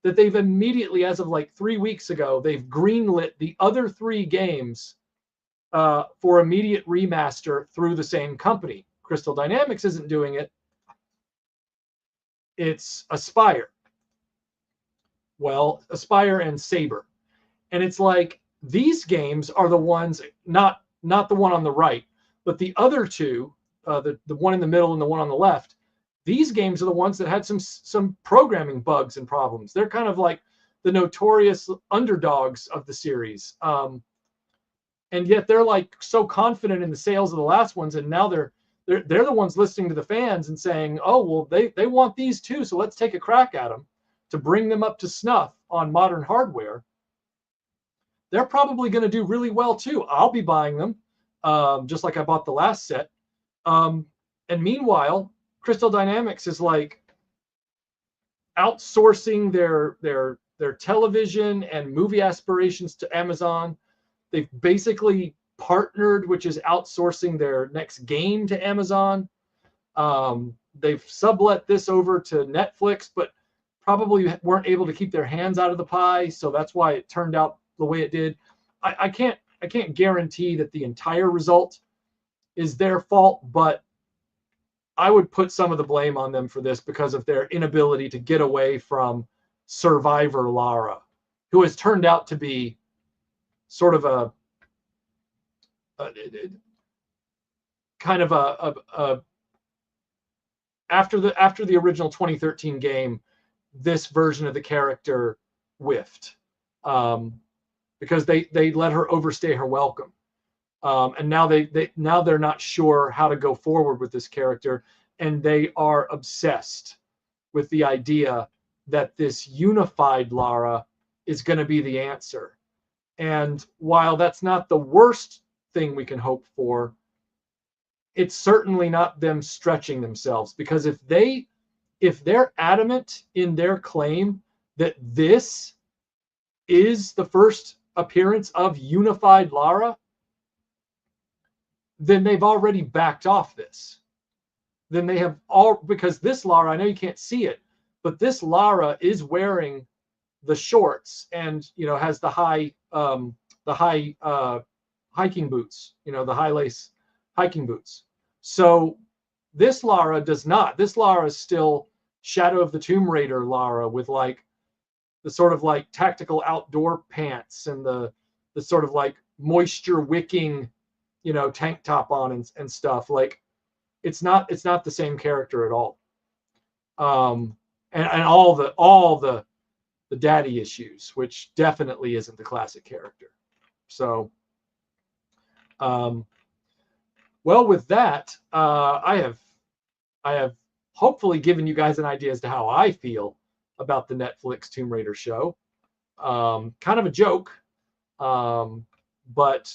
that they've immediately, as of like 3 weeks ago, they've greenlit the other 3 games for immediate remaster through the same company. Crystal Dynamics isn't doing it. It's Aspyr. Well, Aspyr and Saber. And it's like, these games are the ones, not the one on the right, but the other 2, the one in the middle and the one on the left. These games are the ones that had some programming bugs and problems. They're kind of like the notorious underdogs of the series. And yet they're like so confident in the sales of the last ones, and now they're the ones listening to the fans and saying, "Oh, well, they want these too, so let's take a crack at them to bring them up to snuff on modern hardware." They're probably going to do really well too. I'll be buying them, just like I bought the last set. And meanwhile, Crystal Dynamics is like outsourcing their television and movie aspirations to Amazon. They've basically partnered, which is outsourcing their next game to Amazon. They've sublet this over to Netflix, but probably weren't able to keep their hands out of the pie, so that's why it turned out the way it did. I can't guarantee that the entire result is their fault, but I would put some of the blame on them for this because of their inability to get away from Survivor Lara, who has turned out to be sort of a kind of a after the original 2013 game, this version of the character whiffed, because they let her overstay her welcome, and now they're not sure how to go forward with this character, and they are obsessed with the idea that this unified Lara is going to be the answer. And while that's not the worst thing we can hope for, it's certainly not them stretching themselves, because if they're adamant in their claim that this is the first appearance of unified Lara, then they've already backed off this. Then they have all, because this Lara, I know you can't see it, but this Lara is wearing the shorts and has the high hiking boots, the high lace hiking boots. So this Lara does not. This Lara is still Shadow of the Tomb Raider Lara with like the sort of like tactical outdoor pants and the sort of like moisture wicking, tank top on and stuff. Like it's not the same character at all. And all the daddy issues, which definitely isn't the classic character. So, well, with that, I have hopefully given you guys an idea as to how I feel about the Netflix Tomb Raider show. Kind of a joke, but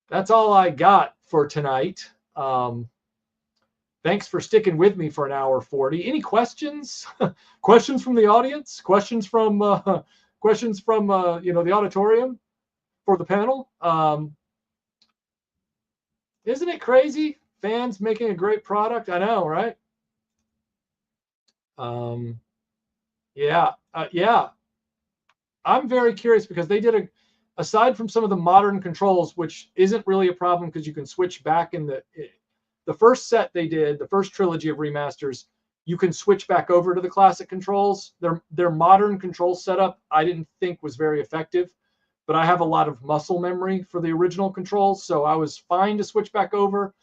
that's all I got for tonight. Thanks for sticking with me for an hour 40. Any questions? Questions from the audience? Questions from the auditorium for the panel? Isn't it crazy? Fans making a great product. I know, right? Yeah. I'm very curious because they did aside from some of the modern controls, which isn't really a problem because you can switch back in the first set they did, the first trilogy of remasters, you can switch back over to the classic controls. Their modern control setup I didn't think was very effective, but I have a lot of muscle memory for the original controls, so I was fine to switch back over.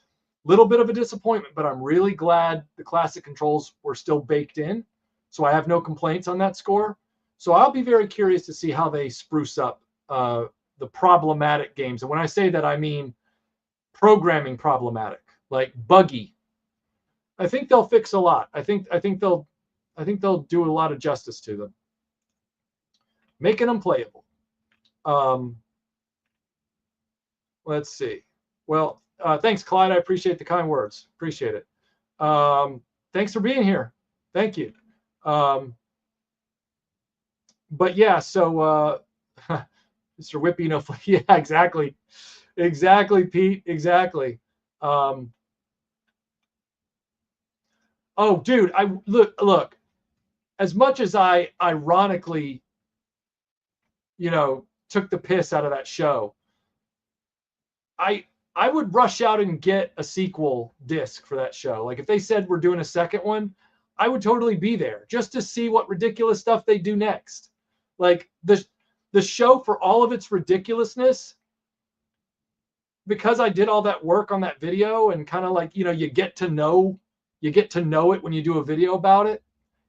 Little bit of a disappointment, but I'm really glad the classic controls were still baked in, so I have no complaints on that score. So I'll be very curious to see how they spruce up the problematic games. And when I say that, I mean programming problematic, like buggy. I think they'll fix a lot. I think they'll do a lot of justice to them, making them playable. Let's see. Well, thanks, Clyde. I appreciate the kind words. Appreciate it. Thanks for being here. Thank you. But yeah, so Mr. Whippy, yeah, exactly, Pete, exactly. Oh, dude, I look. As much as I ironically, took the piss out of that show, I would rush out and get a sequel disc for that show. Like if they said we're doing a second one, I would totally be there just to see what ridiculous stuff they do next. Like the show, for all of its ridiculousness, because I did all that work on that video and kind of like, you get to know it when you do a video about it.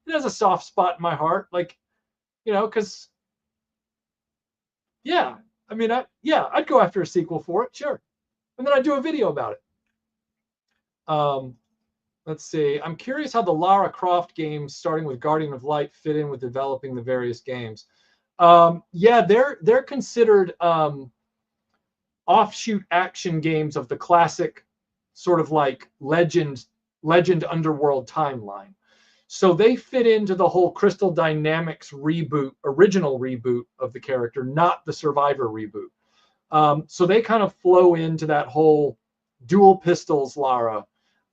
It has a soft spot in my heart. Like, because yeah, I mean, I'd go after a sequel for it, sure. And then I'd do a video about it. Let's see. I'm curious how the Lara Croft games, starting with Guardian of Light, fit in with developing the various games. Yeah, they're considered offshoot action games of the classic sort of like Legend Underworld timeline. So they fit into the whole Crystal Dynamics original reboot of the character, not the Survivor reboot. So they kind of flow into that whole dual pistols Lara.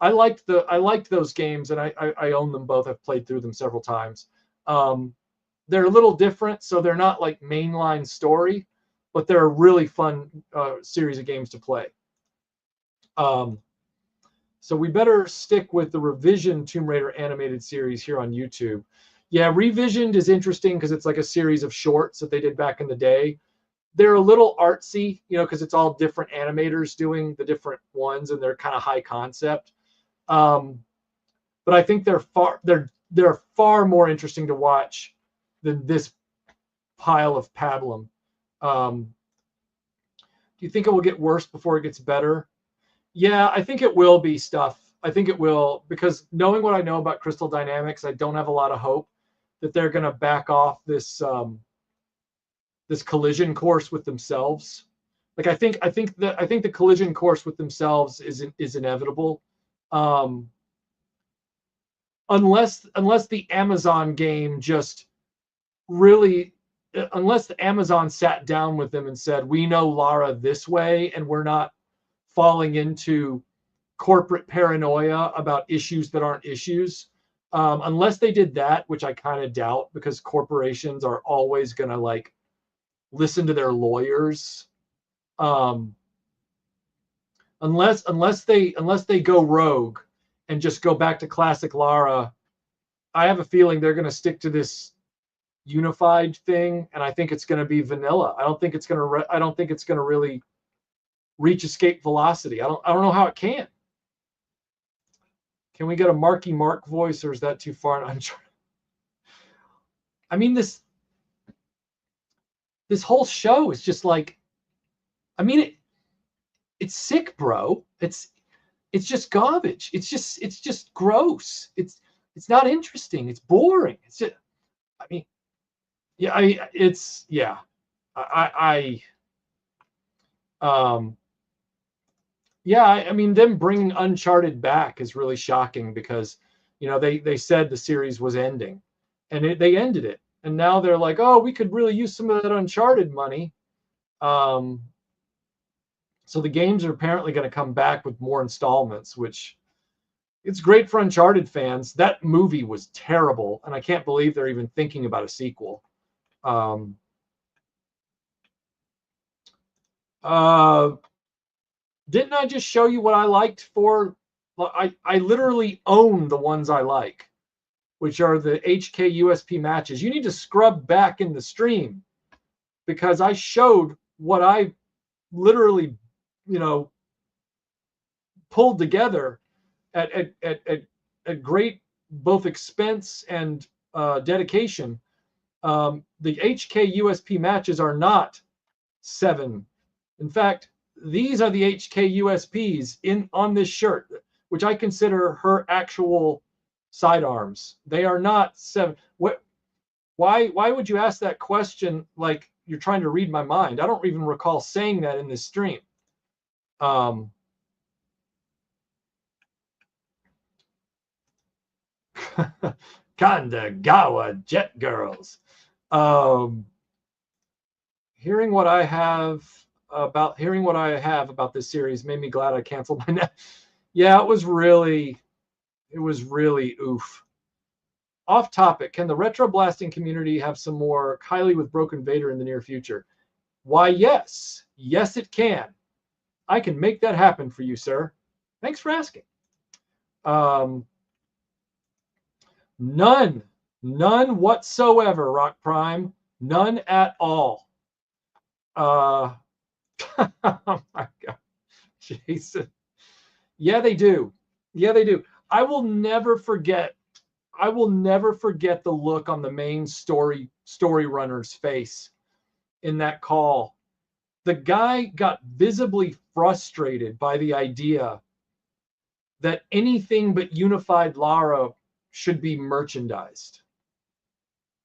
I liked those games, and I own them both. I've played through them several times. They're a little different, so they're not like mainline story, but they're a really fun series of games to play. So we better stick with the Revision Tomb Raider animated series here on YouTube. Yeah, Revisioned is interesting because it's like a series of shorts that they did back in the day. They're a little artsy, because it's all different animators doing the different ones, and they're kind of high concept. But I think they're far more interesting to watch than this pile of pablum. Do you think it will get worse before it gets better? Yeah, I think it will be stuff. I think it will, because knowing what I know about Crystal Dynamics, I don't have a lot of hope that they're going to back off this this collision course with themselves. Like I think the collision course with themselves is inevitable. Unless the Amazon game just really, unless the Amazon sat down with them and said, we know Lara this way, and we're not falling into corporate paranoia about issues that aren't issues. Unless they did that, which I kind of doubt, because corporations are always going to like listen to their lawyers. Unless they go rogue and just go back to classic Lara, I have a feeling they're going to stick to this unified thing, and I think it's going to be vanilla. I don't think it's going to really reach escape velocity. I don't know how it can. Can we get a Marky Mark voice, or is that too far? I mean, this whole show is just like, I mean, it's sick, bro. It's just garbage. It's just gross. It's not interesting. It's boring. It's just, I mean, yeah, I mean, them bringing Uncharted back is really shocking because, they said the series was ending, and they ended it, and now they're like, oh, we could really use some of that Uncharted money. So the games are apparently going to come back with more installments, which it's great for Uncharted fans. That movie was terrible, and I can't believe they're even thinking about a sequel. Didn't I just show you what I liked for? I literally own the ones I like, which are the HK USP matches. You need to scrub back in the stream because I showed what I literally, pulled together at great both expense and dedication. The HK USP matches are not 7. In fact, these are the HK USPs on this shirt, which I consider her actual sidearms. They are not 7. Why would you ask that question like you're trying to read my mind? I don't even recall saying that in this stream. Kandagawa Jet Girls. Hearing what I have about this series made me glad I canceled my net. Yeah, it was really oof. Off topic, can the retro blasting community have some more Kylie with Broken Vader in the near future? Why, yes. Yes, it can. I can make that happen for you, sir. Thanks for asking. None whatsoever, Rock Prime. None at all. Oh my God. Jason. Yeah, they do. I will never forget the look on the main story runner's face in that call. The guy got visibly frustrated by the idea that anything but unified Lara should be merchandised.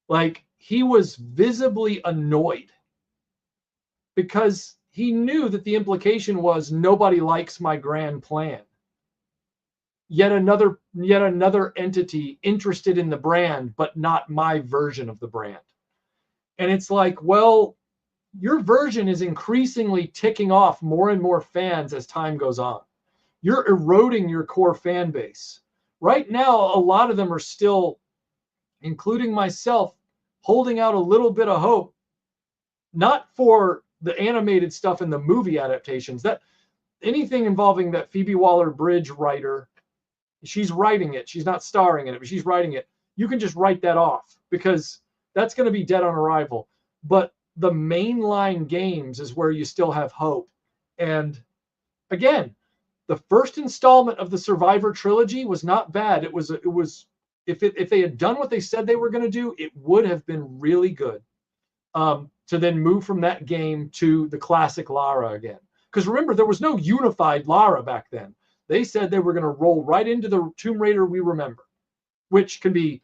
Like, he was visibly annoyed because he knew that the implication was nobody likes my grand plan. Yet another entity interested in the brand, but not my version of the brand. And it's like, well, your version is increasingly ticking off more and more fans as time goes on. You're eroding your core fan base. Right now, a lot of them are still, including myself, holding out a little bit of hope, not for the animated stuff and the movie adaptations. That anything involving that Phoebe Waller-Bridge writer, she's writing it. She's not starring in it, but she's writing it. You can just write that off because that's going to be dead on arrival. But the mainline games is where you still have hope. And again, the first installment of the Survivor trilogy was not bad. It was if they had done what they said they were going to do, it would have been really good. To then move from that game to the classic Lara again. Because remember, there was no unified Lara back then. They said they were going to roll right into the Tomb Raider we remember, which can be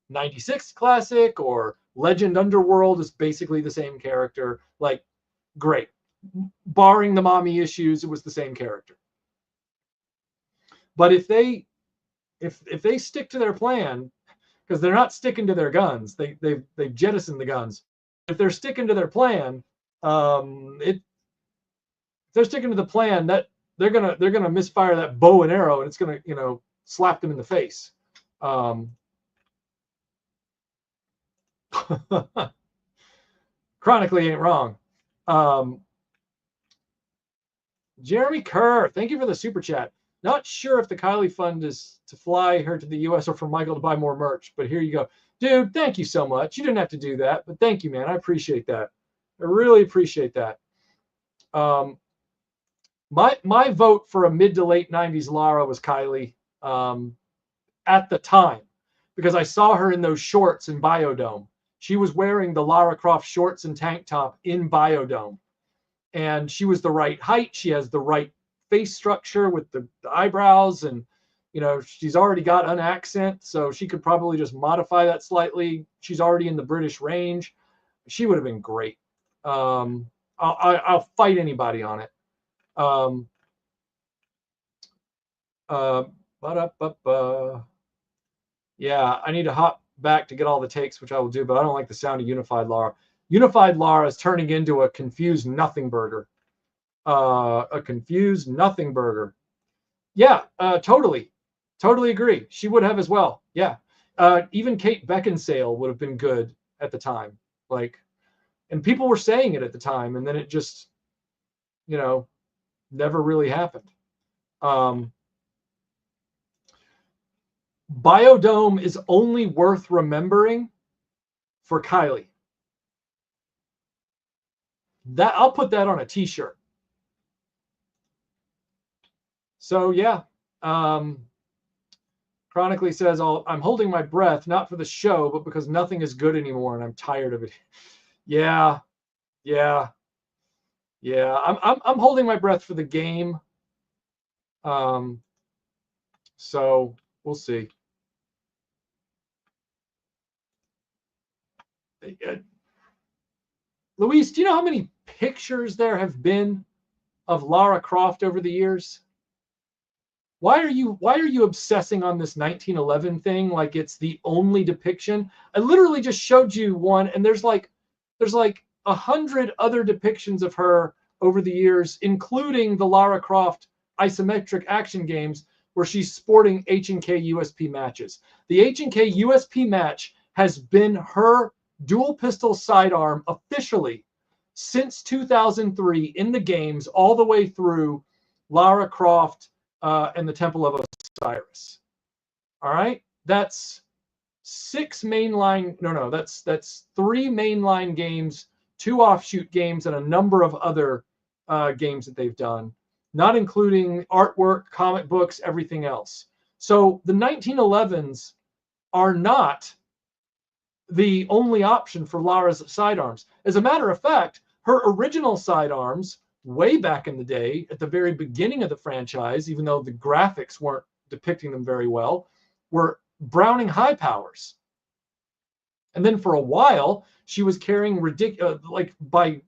96 classic or Legend Underworld is basically the same character. Like, great. Barring the mommy issues, it was the same character. But if they stick to their plan, because they're not sticking to their guns, they've jettisoned the guns. If they're sticking to their plan, if they're sticking to the plan, that they're gonna misfire that bow and arrow, and it's gonna slap them in the face. Chronically ain't wrong. Jeremy Kerr, thank you for the super chat. Not sure if the Kylie fund is to fly her to the US or for Michael to buy more merch, but here you go. Dude, thank you so much. You didn't have to do that, but thank you, man. I appreciate that. I really appreciate that. My vote for a mid to late 90s Lara was Kylie at the time, because I saw her in those shorts in Biodome. She was wearing the Lara Croft shorts and tank top in Biodome. And she was the right height. She has the right face structure with the eyebrows, and she's already got an accent, so she could probably just modify that slightly. She's already in the British range. She would have been great. I'll fight anybody on it. Yeah, I need to hop back to get all the takes, which I will do, but I don't like the sound of Unified Lara. Unified Lara is turning into a confused nothing burger. A confused nothing burger. Yeah, totally agree. She would have as well. Yeah, even Kate Beckinsale would have been good at the time. And people were saying it at the time, and then it just, never really happened. Biodome is only worth remembering for Kylie. That I'll put that on a t-shirt. So yeah, Chronically says, I'm holding my breath, not for the show, but because nothing is good anymore and I'm tired of it. Yeah. I'm holding my breath for the game. So we'll see. Luis, do you know how many pictures there have been of Lara Croft over the years? Why are you obsessing on this 1911 thing like it's the only depiction? I literally just showed you one, and there's like 100 other depictions of her over the years, including the Lara Croft isometric action games where she's sporting H&K USP matches. The H&K USP match has been her dual pistol sidearm officially since 2003 in the games, all the way through Lara Croft and the Temple of Osiris. All right, that's that's 3 mainline games, 2 offshoot games, and a number of other games that they've done, not including artwork, comic books, everything else. So the 1911s are not the only option for Lara's sidearms. As a matter of fact, her original sidearms, way back in the day, at the very beginning of the franchise, even though the graphics weren't depicting them very well, were Browning high powers. And then for a while, she was carrying like by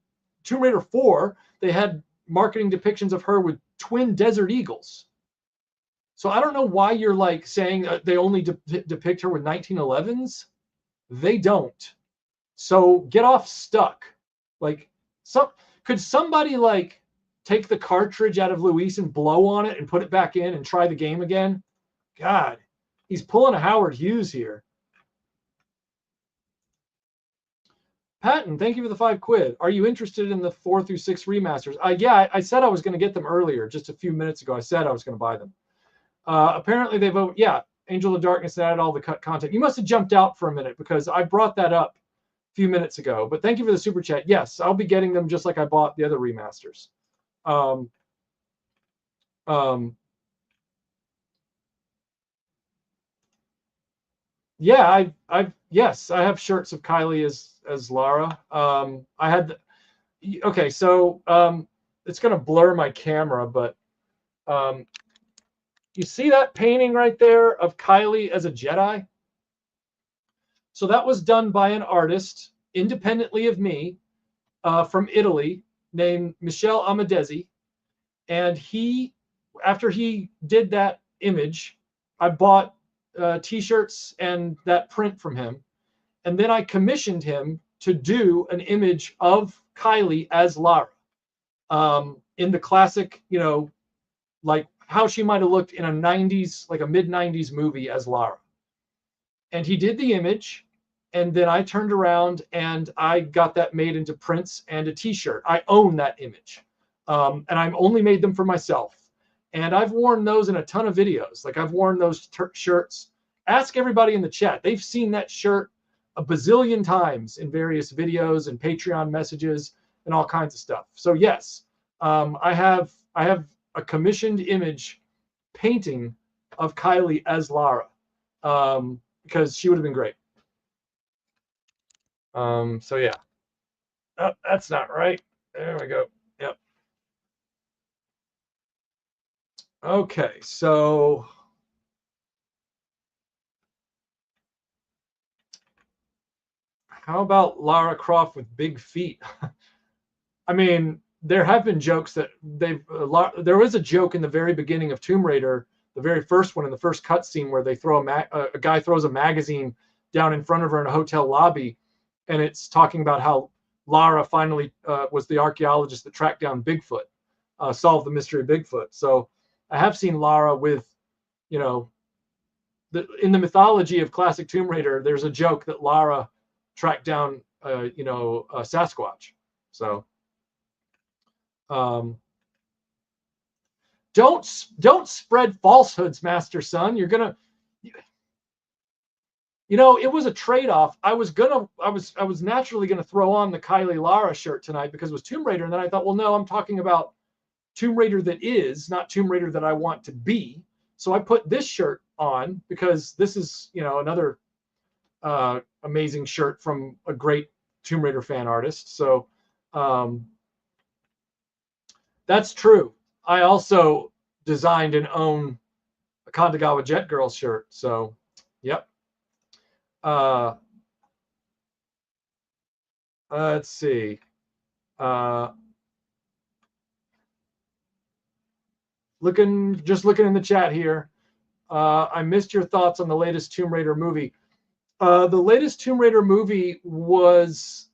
Tomb Raider 4, they had marketing depictions of her with twin Desert Eagles. So I don't know why you're like saying they only depict her with 1911s. They don't. So get off Stuck. Could somebody like take the cartridge out of Luis and blow on it and put it back in and try the game again? God, he's pulling a Howard Hughes here. Patton, thank you for the $5. Are you interested in the 4 through 6 remasters? Yeah, I said I was going to get them earlier, just a few minutes ago. I said I was going to buy them. Apparently they vote, yeah, Angel of Darkness added all the cut content. You must have jumped out for a minute because I brought that up a few minutes ago. But thank you for the super chat. Yes, I'll be getting them just like I bought the other remasters. Yeah, yes, I have shirts of Kylie as Lara. Okay, so it's gonna blur my camera, but you see that painting right there of Kylie as a Jedi? So that was done by an artist independently of me from Italy named Michele Amadesi. And after he did that image, I bought t-shirts and that print from him. And then I commissioned him to do an image of Kylie as Lara in the classic, like how she might have looked in a 90s, like a mid 90s movie as Lara. And he did the image And then I turned around and I got that made into prints and a t-shirt. I own that image. And I've only made them for myself. And I've worn those in a ton of videos. Like I've worn those shirts. Ask everybody in the chat. They've seen that shirt a bazillion times in various videos and Patreon messages and all kinds of stuff. So yes, I have a commissioned image painting of Kylie as Lara, because she would have been great. So yeah. Oh, that's not right. There we go. Yep. Okay, so how about Lara Croft with big feet? I mean, there have been jokes that there was a joke in the very beginning of Tomb Raider, the very first one in the first cutscene, where they throw a guy throws a magazine down in front of her in a hotel lobby, and it's talking about how Lara finally was the archaeologist that tracked down Bigfoot, solved the mystery of Bigfoot. So I have seen Lara with, you know, in the mythology of classic Tomb Raider, there's a joke that Lara tracked down, Sasquatch. So don't spread falsehoods, Master Son. You're gonna, it was a trade-off. I was naturally gonna throw on the Kylie Lara shirt tonight because it was Tomb Raider, and then I thought, well, no, I'm talking about Tomb Raider that is, not Tomb Raider that I want to be. So I put this shirt on because this is, another amazing shirt from a great Tomb Raider fan artist. So that's true. I also designed and own a Kandagawa Jet Girls shirt. So, yep. Let's see. Just looking in the chat here. I missed your thoughts on the latest Tomb Raider movie. The latest Tomb Raider movie was,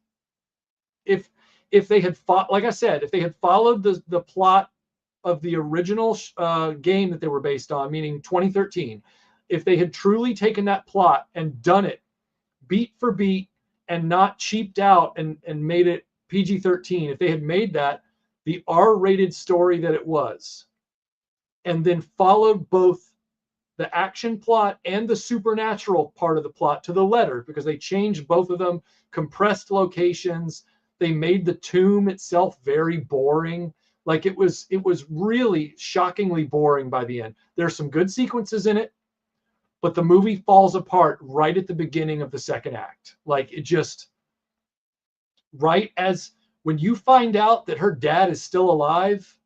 if they had like I said, if they had followed the plot of the original game that they were based on, meaning 2013, if they had truly taken that plot and done it beat for beat and not cheaped out and made it PG-13, if they had made that the R-rated story that it was, and then followed both the action plot and the supernatural part of the plot to the letter, because they changed both of them, compressed locations, they made the tomb itself very boring. Like it was really shockingly boring by the end. There's some good sequences in it, but the movie falls apart right at the beginning of the second act. Like it just, right as when you find out that her dad is still alive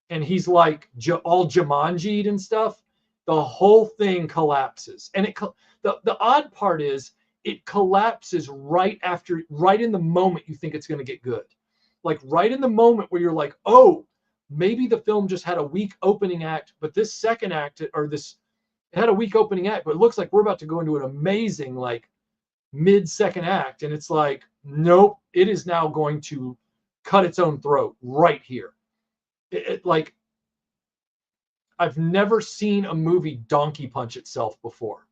and he's like all Jumanji'd and stuff, the whole thing collapses. And the odd part is it collapses right in the moment you think it's going to get good. Like right in the moment where you're like, oh, maybe the film just had a weak opening act, but this second act, it had a weak opening act, but it looks like we're about to go into an amazing like mid-second act. And it's like, nope, it is now going to cut its own throat right here. Like, I've never seen a movie donkey punch itself before.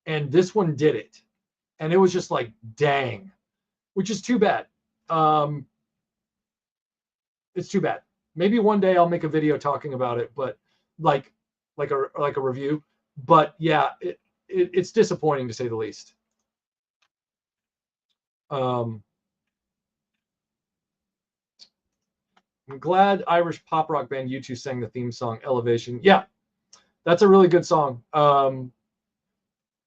And this one did it. And it was just like, dang, which is too bad. It's too bad. Maybe one day I'll make a video talking about it, but like a review. But yeah, it's disappointing to say the least. I'm glad Irish pop rock band U2 sang the theme song Elevation. Yeah, that's a really good song. I'm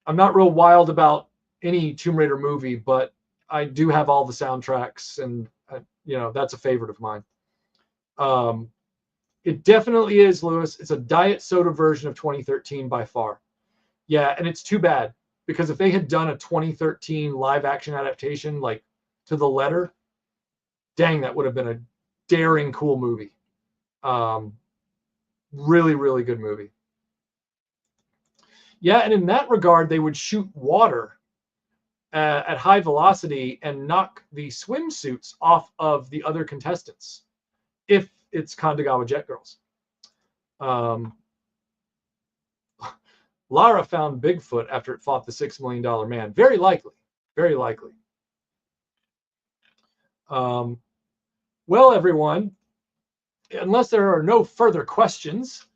not real wild about any Tomb Raider movie, but I do have all the soundtracks, and that's a favorite of mine. It definitely is, Lewis. It's a diet soda version of 2013 by far. Yeah, and it's too bad, because if they had done a 2013 live action adaptation like to the letter, dang, that would have been a daring cool movie. Really, really good movie. Yeah, and in that regard, they would shoot water at high velocity and knock the swimsuits off of the other contestants if it's Kandagawa Jet Girls. Lara found Bigfoot after it fought the $6 million man. Very likely. Very likely. Well, everyone, unless there are no further questions,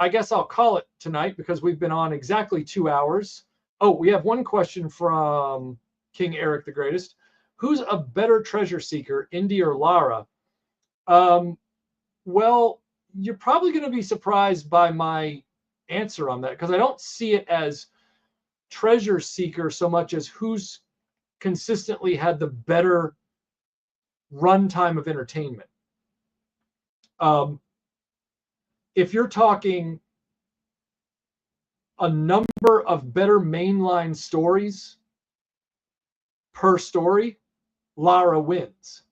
I guess I'll call it tonight because we've been on exactly 2 hours. Oh, we have one question from King Eric the Greatest. Who's a better treasure seeker, Indy or Lara? Well, you're probably going to be surprised by my answer on that because I don't see it as treasure seeker so much as who's consistently had the better runtime of entertainment. If you're talking a number of better mainline stories per story, Lara wins.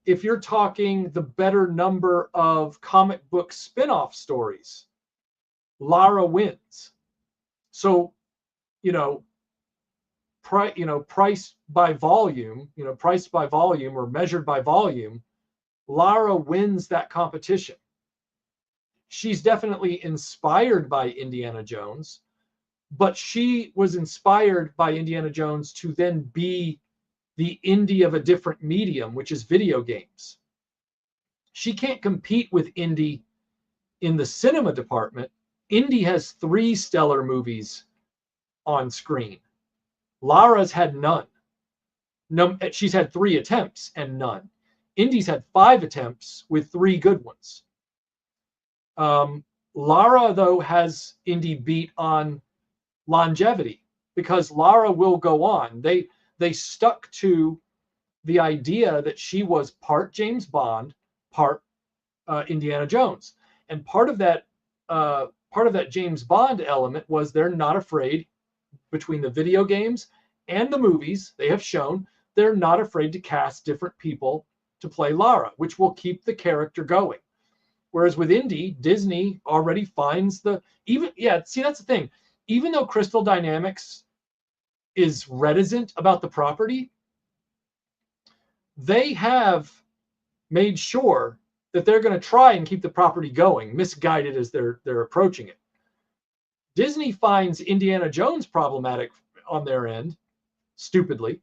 If you're talking the better number of comic book spin-off stories, Lara wins. So, price by volume, priced by volume or measured by volume, Lara wins that competition. She's definitely inspired by Indiana Jones, but she was inspired by Indiana Jones to then be the Indy of a different medium, which is video games. She can't compete with Indy in the cinema department. Indy has 3 stellar movies on screen. Lara's had none. No, she's had 3 attempts and none. Indy's had 5 attempts with 3 good ones. Lara, though, has Indy beat on longevity because Lara will go on. They stuck to the idea that she was part James Bond, part Indiana Jones, and part of that James Bond element was they're not afraid. Between the video games and the movies, they have shown they're not afraid to cast different people to play Lara, which will keep the character going. Whereas with Indy, Disney already finds that's the thing. Even though Crystal Dynamics is reticent about the property, they have made sure that they're going to try and keep the property going, misguided as they're approaching it. Disney finds Indiana Jones problematic on their end, stupidly,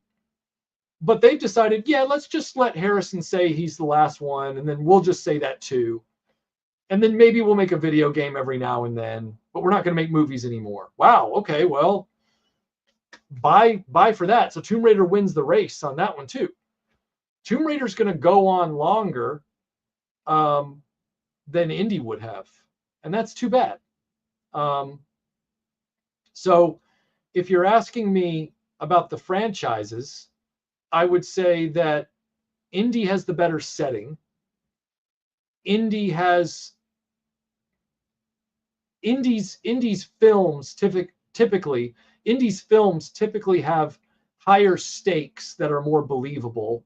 but they've decided, let's just let Harrison say he's the last one, and then we'll just say that too. And then maybe we'll make a video game every now and then, but we're not going to make movies anymore. Wow, okay, well, buy for that. So Tomb Raider wins the race on that one too. Tomb Raider's going to go on longer than Indy would have, and that's too bad. So if you're asking me about the franchises, I would say that Indy has the better setting. Indy's films typically have higher stakes that are more believable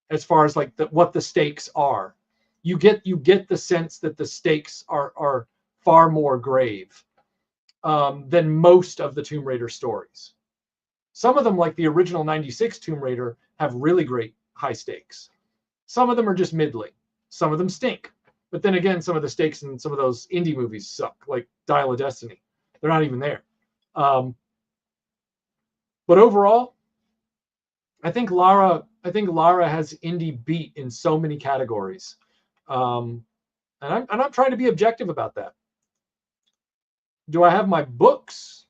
as far as like what the stakes are. You get the sense that the stakes are far more grave than most of the Tomb Raider stories. Some of them, like the original 96 Tomb Raider, have really great high stakes. Some of them are just middling. Some of them stink. But then again, some of the stakes in some of those indie movies suck, like Dial of Destiny. They're not even there. But overall, I think Lara has Indy beat in so many categories. And I'm trying to be objective about that. Do I have my books?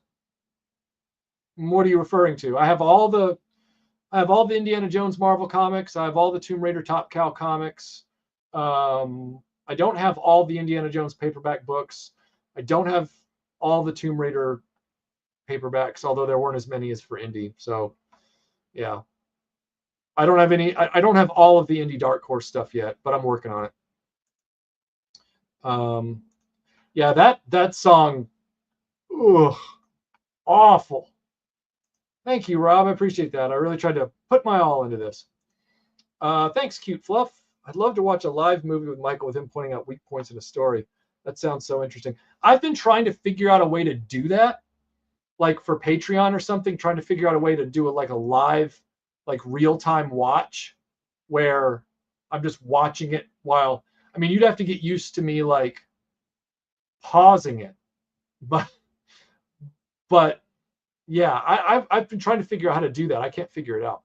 What are you referring to? I have all the Indiana Jones Marvel comics. I have all the Tomb Raider Top Cow comics. I don't have all the Indiana Jones paperback books. I don't have all the Tomb Raider paperbacks, although there weren't as many as for Indy. So, yeah. I don't have any. I don't have all of the Indie Dark Horse stuff yet, but I'm working on it. That song, awful. Thank you, Rob. I appreciate that. I really tried to put my all into this. Thanks, Cute Fluff. I'd love to watch a live movie with Michael with him pointing out weak points in a story. That sounds so interesting. I've been trying to figure out a way to do that, like for Patreon or something, trying to figure out a way to do it like a live, like real-time watch where I'm just watching it while, I mean, you'd have to get used to me like pausing it, but Yeah, I've been trying to figure out how to do that. I can't figure it out.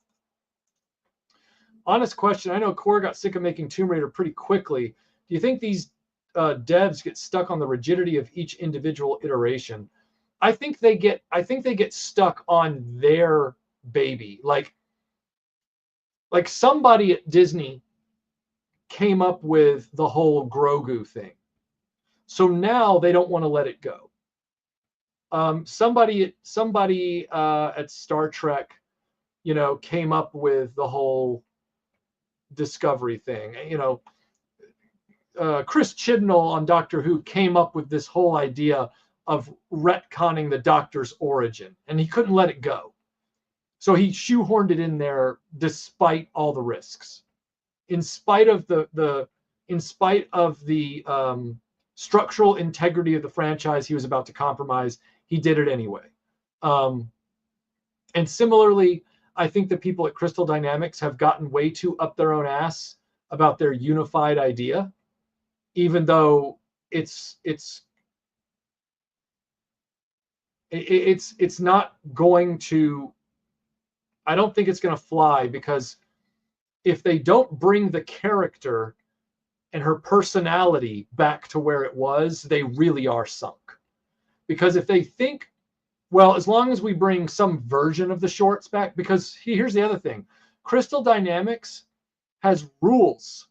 Honest question. I know Core got sick of making Tomb Raider pretty quickly. Do you think these devs get stuck on the rigidity of each individual iteration? I think they get stuck on their baby. Like somebody at Disney came up with the whole Grogu thing. So now they don't want to let it go. Somebody at Star Trek, came up with the whole Discovery thing. Chris Chibnall on Doctor Who came up with this whole idea of retconning the Doctor's origin, and he couldn't let it go. So he shoehorned it in there despite all the risks. In spite of the structural integrity of the franchise he was about to compromise, he did it anyway. And similarly, I think the people at Crystal Dynamics have gotten way too up their own ass about their unified idea, even though it's not going to, I don't think it's going to fly, because if they don't bring the character and her personality back to where it was, they really are sunk. Because if they think, well, as long as we bring some version of the shorts back, because here's the other thing, Crystal Dynamics has rules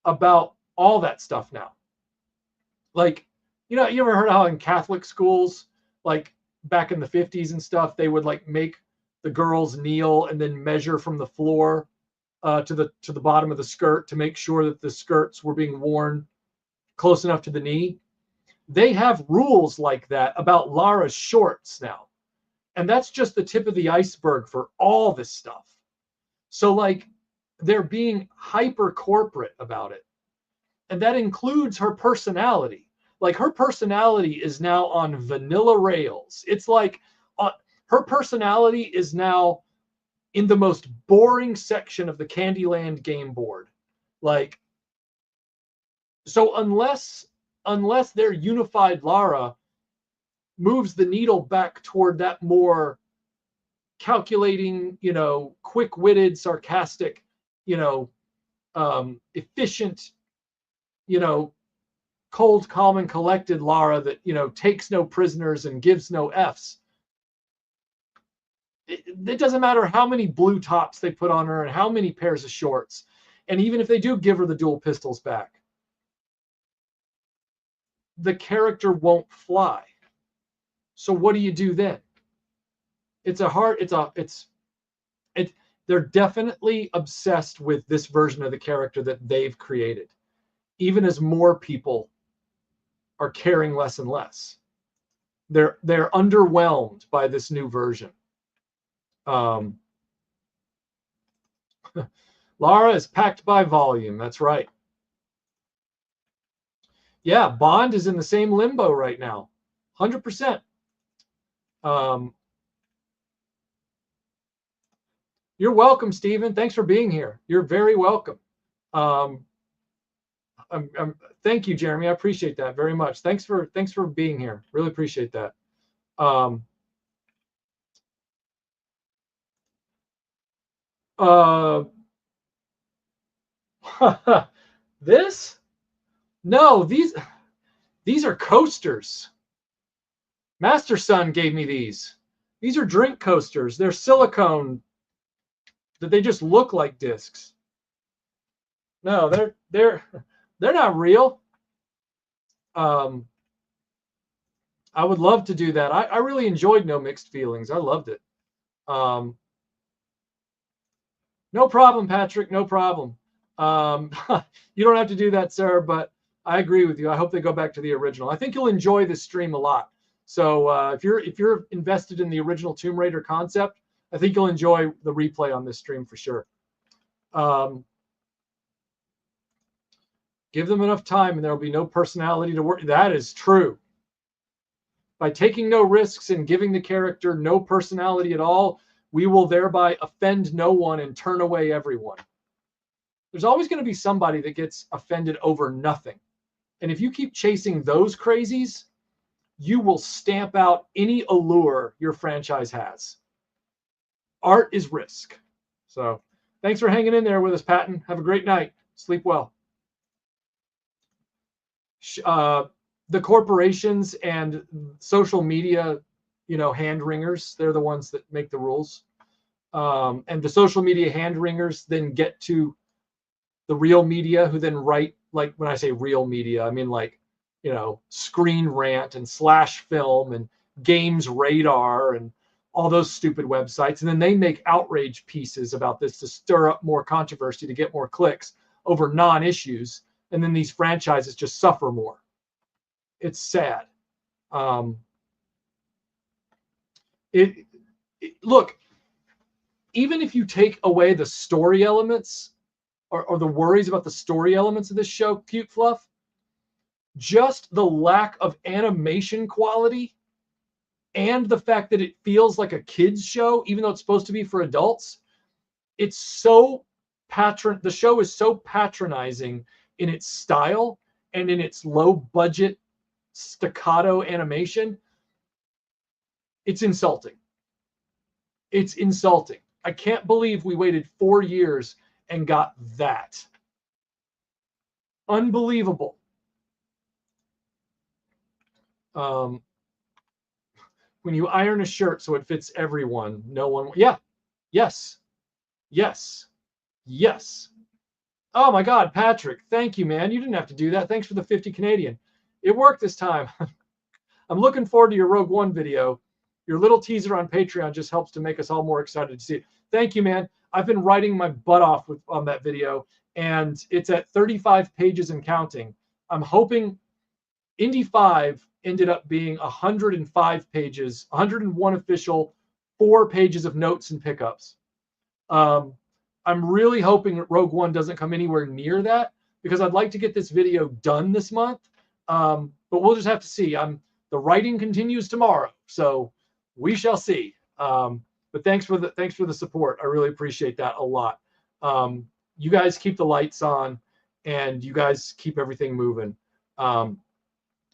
about all that stuff now. Like, you ever heard how in Catholic schools, like back in the 50s and stuff, they would like make the girls kneel and then measure from the floor to the bottom of the skirt to make sure that the skirts were being worn close enough to the knee. They have rules like that about Lara's shorts now. And that's just the tip of the iceberg for all this stuff. So like they're being hyper corporate about it. And that includes her personality. Like her personality is now on vanilla rails. It's like her personality is now in the most boring section of the Candyland game board. Like, so unless their unified Lara moves the needle back toward that more calculating, quick-witted, sarcastic, efficient, cold, calm, and collected Lara that, takes no prisoners and gives no Fs. It doesn't matter how many blue tops they put on her and how many pairs of shorts. And even if they do give her the dual pistols back, the character won't fly. So what do you do then? They're definitely obsessed with this version of the character that they've created, even as more people are caring less and less. They're underwhelmed by this new version. Lara is packed by volume. That's right. Yeah, Bond is in the same limbo right now. 100%. You're welcome, Stephen. Thanks for being here. You're very welcome. Thank you, Jeremy. I appreciate that very much. Thanks for being here. Really appreciate that. This? No, these are coasters. Master Son gave me these. These are drink coasters. They're silicone that they just look like discs. No, they're not real. I would love to do that. I really enjoyed No Mixed Feelings. I loved it. No problem, Patrick. No problem. You don't have to do that, sir, but I agree with you. I hope they go back to the original. I think you'll enjoy this stream a lot. So if you're invested in the original Tomb Raider concept, I think you'll enjoy the replay on this stream for sure. Give them enough time and there will be no personality to work. That is true. By taking no risks and giving the character no personality at all, we will thereby offend no one and turn away everyone. There's always going to be somebody that gets offended over nothing. And if you keep chasing those crazies, you will stamp out any allure your franchise has. Art is risk. So thanks for hanging in there with us, Patton. Have a great night. Sleep well. The corporations and social media, hand wringers, they're the ones that make the rules. And the social media hand wringers then get to the real media, who then write, like when I say real media, I mean like, Screen Rant and Slash Film and Games Radar and all those stupid websites. And then they make outrage pieces about this to stir up more controversy, to get more clicks over non-issues. And then these franchises just suffer more. It's sad. Look, even if you take away the story elements or the worries about the story elements of this show, Cute Fluff, just the lack of animation quality and the fact that it feels like a kid's show, even though it's supposed to be for adults, it's so the show is so patronizing in its style and in its low budget staccato animation. It's insulting. It's insulting. I can't believe we waited 4 years and got that. Unbelievable. When you iron a shirt so it fits everyone, no one. Yeah. Yes. Yes. Yes. Oh my God, Patrick, thank you, man. You didn't have to do that. Thanks for the 50 Canadian. It worked this time. I'm looking forward to your Rogue One video. Your little teaser on Patreon just helps to make us all more excited to see it. Thank you, man. I've been writing my butt off on that video, and it's at 35 pages and counting. I'm hoping Indy 5 ended up being 105 pages, 101 official, 4 pages of notes and pickups. I'm really hoping that Rogue One doesn't come anywhere near that, because I'd like to get this video done this month. But we'll just have to see. The writing continues tomorrow, so we shall see. But thanks for the support. I really appreciate that a lot. You guys keep the lights on, and you guys keep everything moving.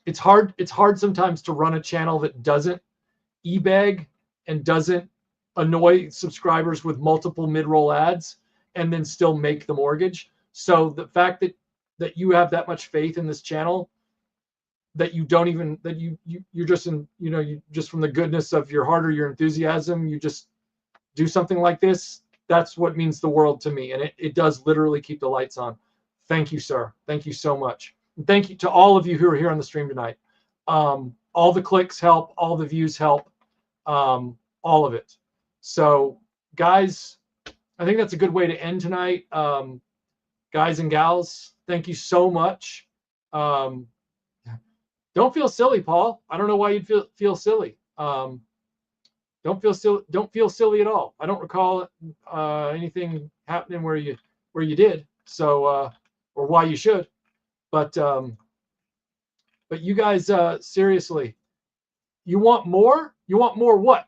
It's hard sometimes to run a channel that doesn't e-bag and doesn't annoy subscribers with multiple mid-roll ads and then still make the mortgage. So the fact that you have that much faith in this channel, that you don't even, that you're just in, you just from the goodness of your heart or your enthusiasm, you just do something like this, that's what means the world to me. And it does literally keep the lights on. Thank you, sir. Thank you so much. And thank you to all of you who are here on the stream tonight. All the clicks help, all the views help, all of it. So guys, I think that's a good way to end tonight. Guys and gals, thank you so much. Don't feel silly, Paul. I don't know why you'd feel silly. Don't feel silly at all. I don't recall anything happening where you did. So or why you should. But you guys, seriously, you want more? You want more what?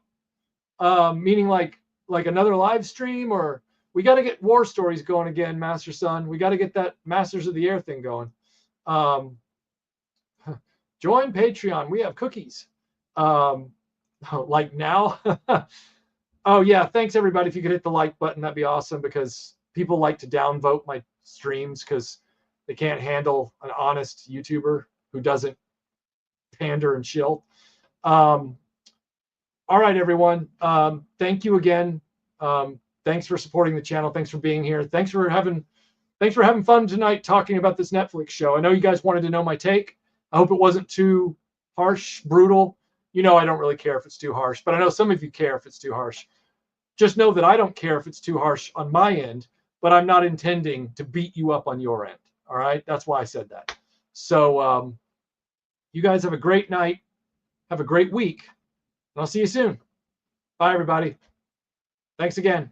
Meaning like another live stream, or we got to get War Stories going again, Master Son. We got to get that Masters of the Air thing going. Join Patreon. We have cookies. Like now. Oh yeah, thanks everybody. If you could hit the like button, that'd be awesome, because people like to downvote my streams because they can't handle an honest YouTuber who doesn't pander and shill. All right, everyone. Thank you again. Thanks for supporting the channel. Thanks for being here. Thanks for having fun tonight talking about this Netflix show. I know you guys wanted to know my take. I hope it wasn't too harsh, brutal. I don't really care if it's too harsh, but I know some of you care if it's too harsh. Just know that I don't care if it's too harsh on my end, but I'm not intending to beat you up on your end. All right? That's why I said that. So you guys have a great night. Have a great week. And I'll see you soon. Bye, everybody. Thanks again.